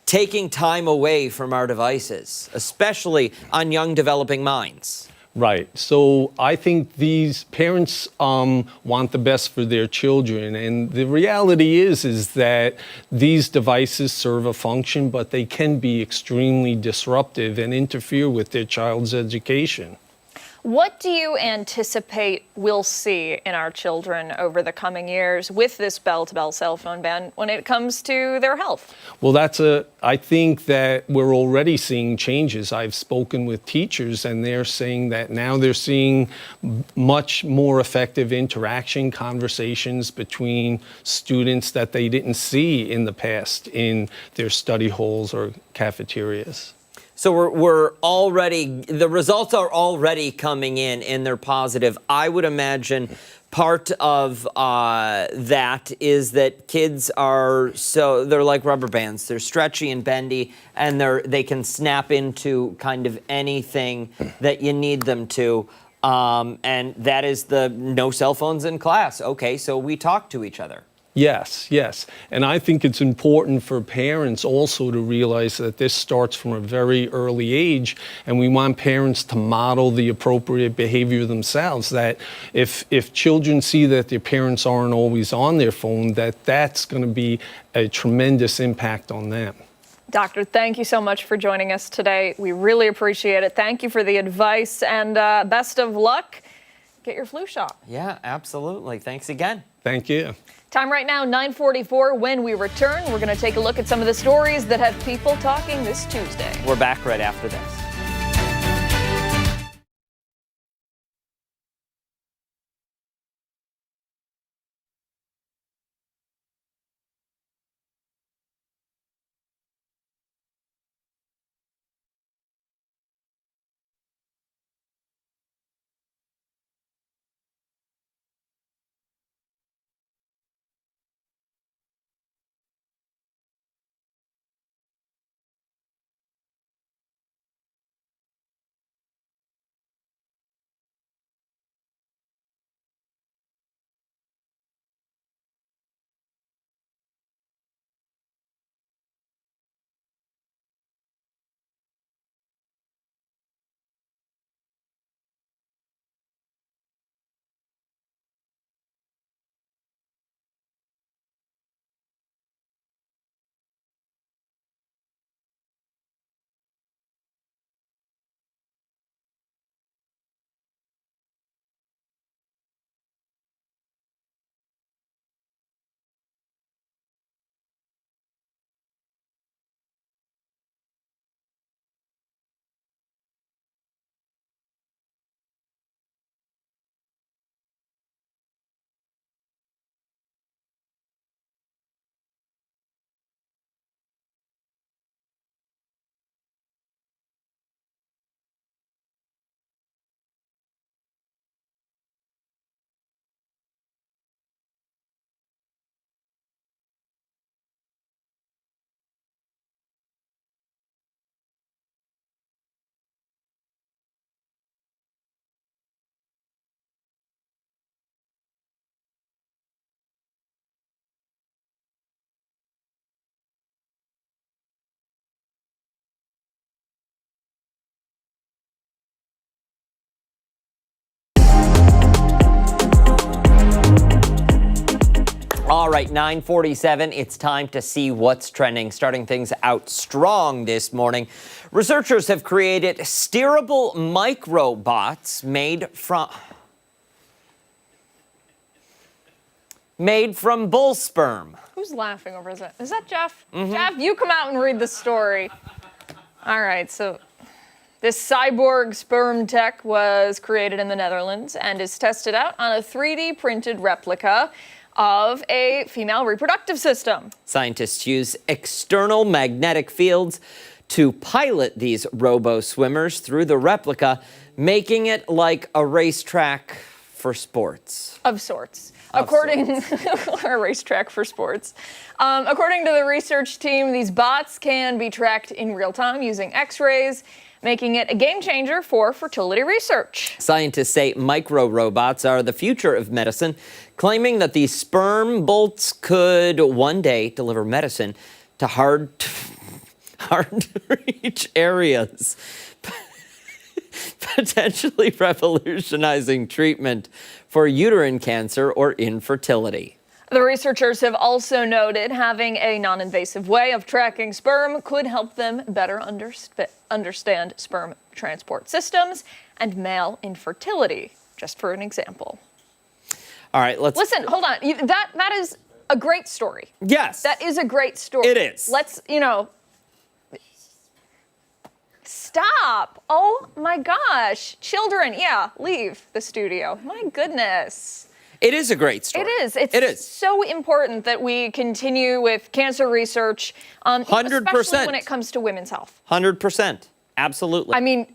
taking time away from our devices, especially on young developing minds. Right. So I think these parents want the best for their children. And the reality is that these devices serve a function, but they can be extremely disruptive and interfere with their child's education. What do you anticipate we'll see in our children over the coming years with this bell-to-bell cell phone ban when it comes to their health? Well, I think that we're already seeing changes. I've spoken with teachers and they're saying that now they're seeing much more effective interaction, conversations between students that they didn't see in the past in their study halls or cafeterias. So we're already, the results are already coming in and they're positive. I would imagine part of that is that kids they're like rubber bands. They're stretchy and bendy, and they can snap into kind of anything that you need them to. And that is the no cell phones in class. Okay, so we talk to each other. Yes, yes. And I think it's important for parents also to realize that this starts from a very early age, and we want parents to model the appropriate behavior themselves, that if children see that their parents aren't always on their phone, that's going to be a tremendous impact on them. Doctor, thank you so much for joining us today. We really appreciate it. Thank you for the advice, and best of luck. Get your flu shot. Yeah, absolutely. Thanks again. Thank you. Time right now, 9:44. When we return, we're going to take a look at some of the stories that have people talking this Tuesday. We're back right after this. All right, 9:47, it's time to see what's trending. Starting things out strong this morning, researchers have created steerable microbots made from bull sperm. Who's laughing over that? Is that Jeff? Jeff, you come out and read the story. All right, so this cyborg sperm tech was created in the Netherlands and is tested out on a 3D printed replica of a female reproductive system. Scientists use external magnetic fields to pilot these robo-swimmers through the replica, making it like a racetrack for sports. Of sorts. A racetrack for sports. According to the research team, these bots can be tracked in real time using X-rays, making it a game changer for fertility research. Scientists say micro-robots are the future of medicine, claiming that these sperm bolts could one day deliver medicine to hard-to-reach areas, potentially revolutionizing treatment for uterine cancer or infertility. The researchers have also noted having a non-invasive way of tracking sperm could help them better understand sperm transport systems and male infertility, just for an example. All right, Listen, hold on. That is a great story. Yes. That is a great story. It is. Let's, stop. Oh my gosh. Children, leave the studio. My goodness. It is a great story. It is. It's so important that we continue with cancer research, 100%. Especially when it comes to women's health. 100%. Absolutely. I mean,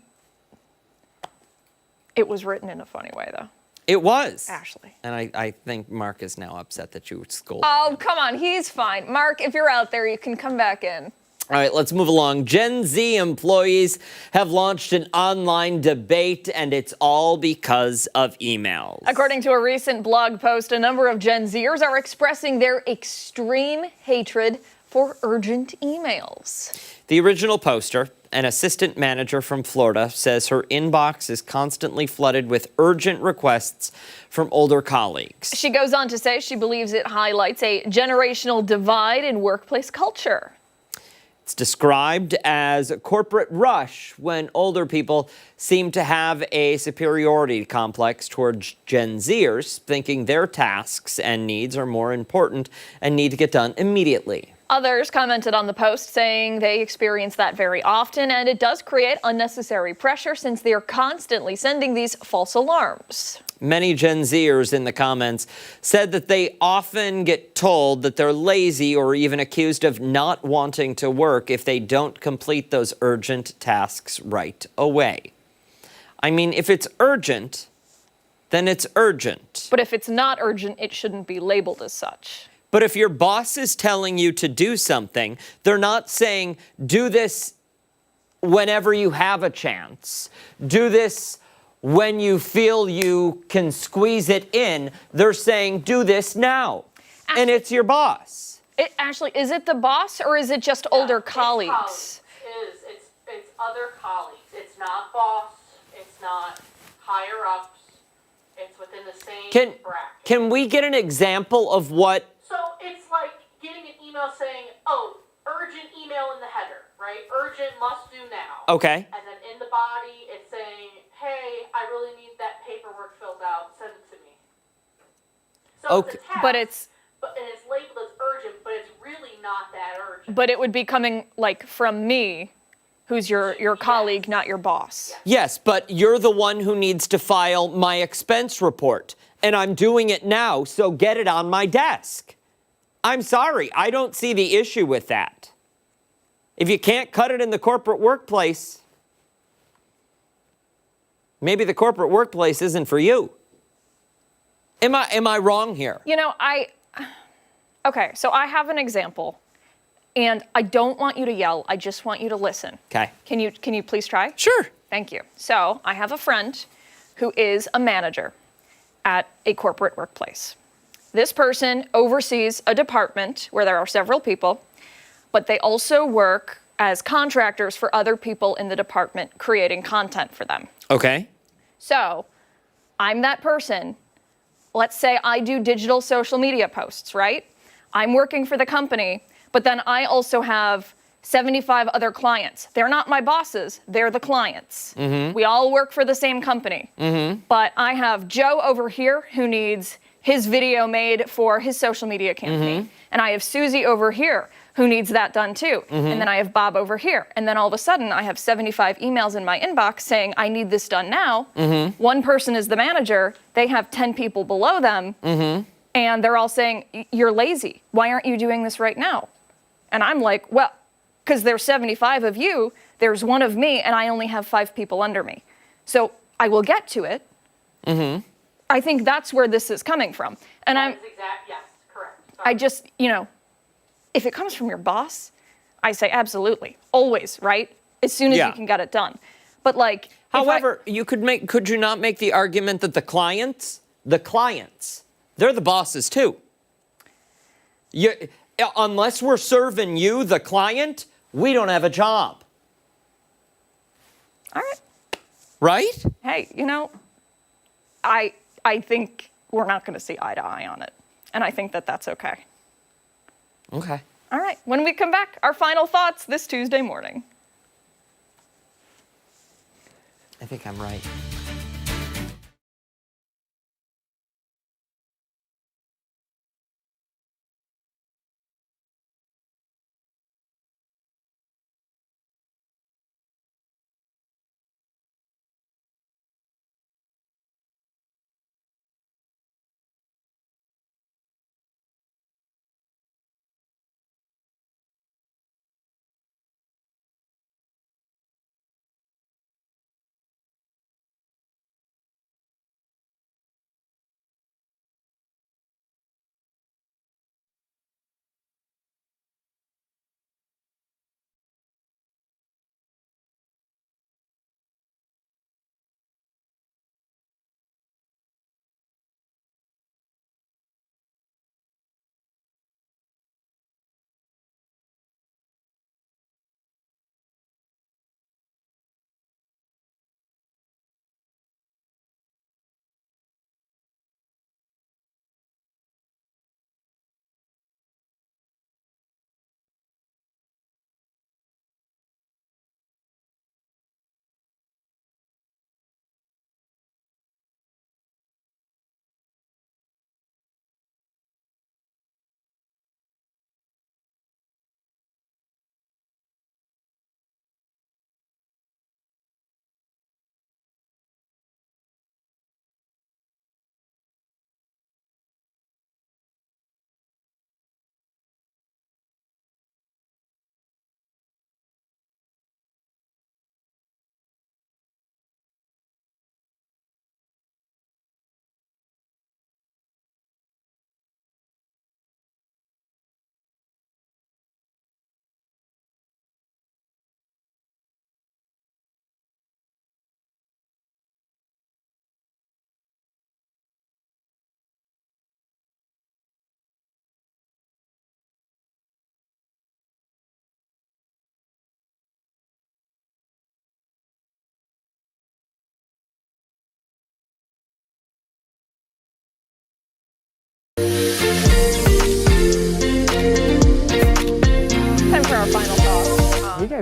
it was written in a funny way, though. It was. Ashley. And I think Mark is now upset that you scolded. Oh, come on. He's fine. Mark, if you're out there, you can come back in. All right, let's move along. Gen Z employees have launched an online debate, and it's all because of emails. According to a recent blog post, a number of Gen Zers are expressing their extreme hatred for urgent emails. The original poster, an assistant manager from Florida, says her inbox is constantly flooded with urgent requests from older colleagues. She goes on to say she believes it highlights a generational divide in workplace culture. It's described as a corporate rush when older people seem to have a superiority complex towards Gen Zers, thinking their tasks and needs are more important and need to get done immediately. Others commented on the post saying they experience that very often, and it does create unnecessary pressure since they are constantly sending these false alarms. Many Gen Zers in the comments said that they often get told that they're lazy or even accused of not wanting to work if they don't complete those urgent tasks right away. I mean, if it's urgent, then it's urgent. But if it's not urgent, it shouldn't be labeled as such. But if your boss is telling you to do something, they're not saying, do this whenever you have a chance. Do this when you feel you can squeeze it in. They're saying, do this now. And it's your boss. Ashley, is it the boss or is it just older colleagues? It's other colleagues. It's not boss. It's not higher ups. It's within the same bracket. Can we get an example of what? So it's like getting an email saying, oh, urgent email in the header, right? Urgent, must do now. Okay. And then in the body, it's saying, hey, I really need that paperwork filled out. Send it to me. So Okay. it's a task, But it's and it's labeled as urgent, but it's really not that urgent. But it would be coming like from me, who's your colleague, not your boss. Yes, but you're the one who needs to file my expense report, and I'm doing it now, so get it on my desk. I'm sorry, I don't see the issue with that. If you can't cut it in the corporate workplace, maybe the corporate workplace isn't for you. Am I wrong here? You know, okay, so I have an example, and I don't want you to yell. I just want you to listen. Okay. Can you please try? Sure. Thank you. So I have a friend who is a manager at a corporate workplace. This person oversees a department where there are several people, but they also work as contractors for other people in the department creating content for them. Okay. So I'm that person. Let's say I do digital social media posts, right? I'm working for the company, but then I also have 75 other clients. They're not my bosses, they're the clients. Mm-hmm. We all work for the same company. Mm-hmm. But I have Joe over here who needs his video made for his social media campaign. Mm-hmm. And I have Susie over here who needs that done too. Mm-hmm. And then I have Bob over here. And then all of a sudden I have 75 emails in my inbox saying, I need this done now. Mm-hmm. One person is the manager. They have 10 people below them. Mm-hmm. And they're all saying, you're lazy. Why aren't you doing this right now? And I'm like, well, because there's 75 of you, there's one of me, and I only have 5 people under me. So I will get to it. Mm-hmm. I think that's where this is coming from. And Yes, correct. I just, if it comes from your boss, I say absolutely, always, right? As soon as you can get it done. But like, however, could you not make the argument that the clients, they're the bosses too. Unless we're serving you, the client, we don't have a job. All right. Right? Hey, I think we're not going to see eye to eye on it. And I think that that's okay. Okay. All right. When we come back, our final thoughts this Tuesday morning. I think I'm right.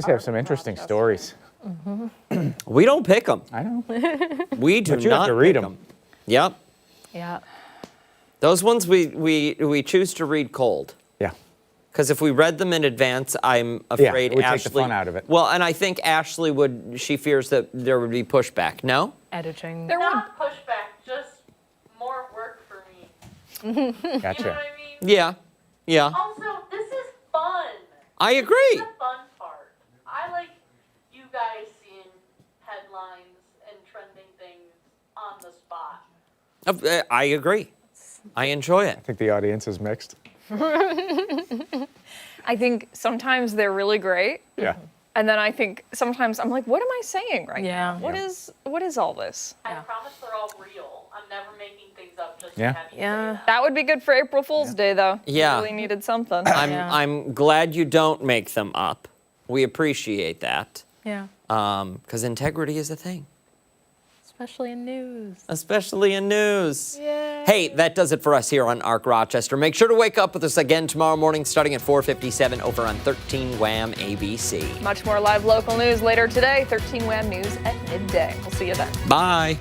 guys have some interesting stories. We don't pick them. I know. We do But you not have to read pick them. Yep. Yeah. Those ones we choose to read cold. Yeah. Because if we read them in advance, I'm afraid it would Ashley. take the fun out of it. Well, and I think Ashley she fears that there would be pushback. No? Editing. Not pushback, just more work for me. Gotcha. You know what I mean? Yeah. Yeah. Also, this is fun. I agree. This is the fun part. I like you guys seeing headlines and trending things on the spot. I agree. I enjoy it. I think the audience is mixed. I think sometimes they're really great. Yeah. And then I think sometimes I'm like, what am I saying right Yeah. now? What is all this? I promise they're all real. I'm never making things up just Yeah. to have you Yeah. say that. That would be good for April Fool's Day, though. Yeah. We really needed something. I'm glad you don't make them up. We appreciate that. Yeah. Because integrity is a thing. Especially in news. Especially in news. Hey, that does it for us here on ARC Rochester. Make sure to wake up with us again tomorrow morning starting at 4:57 over on 13 Wham ABC. Much more live local news later today. 13 Wham News at midday. We'll see you then. Bye.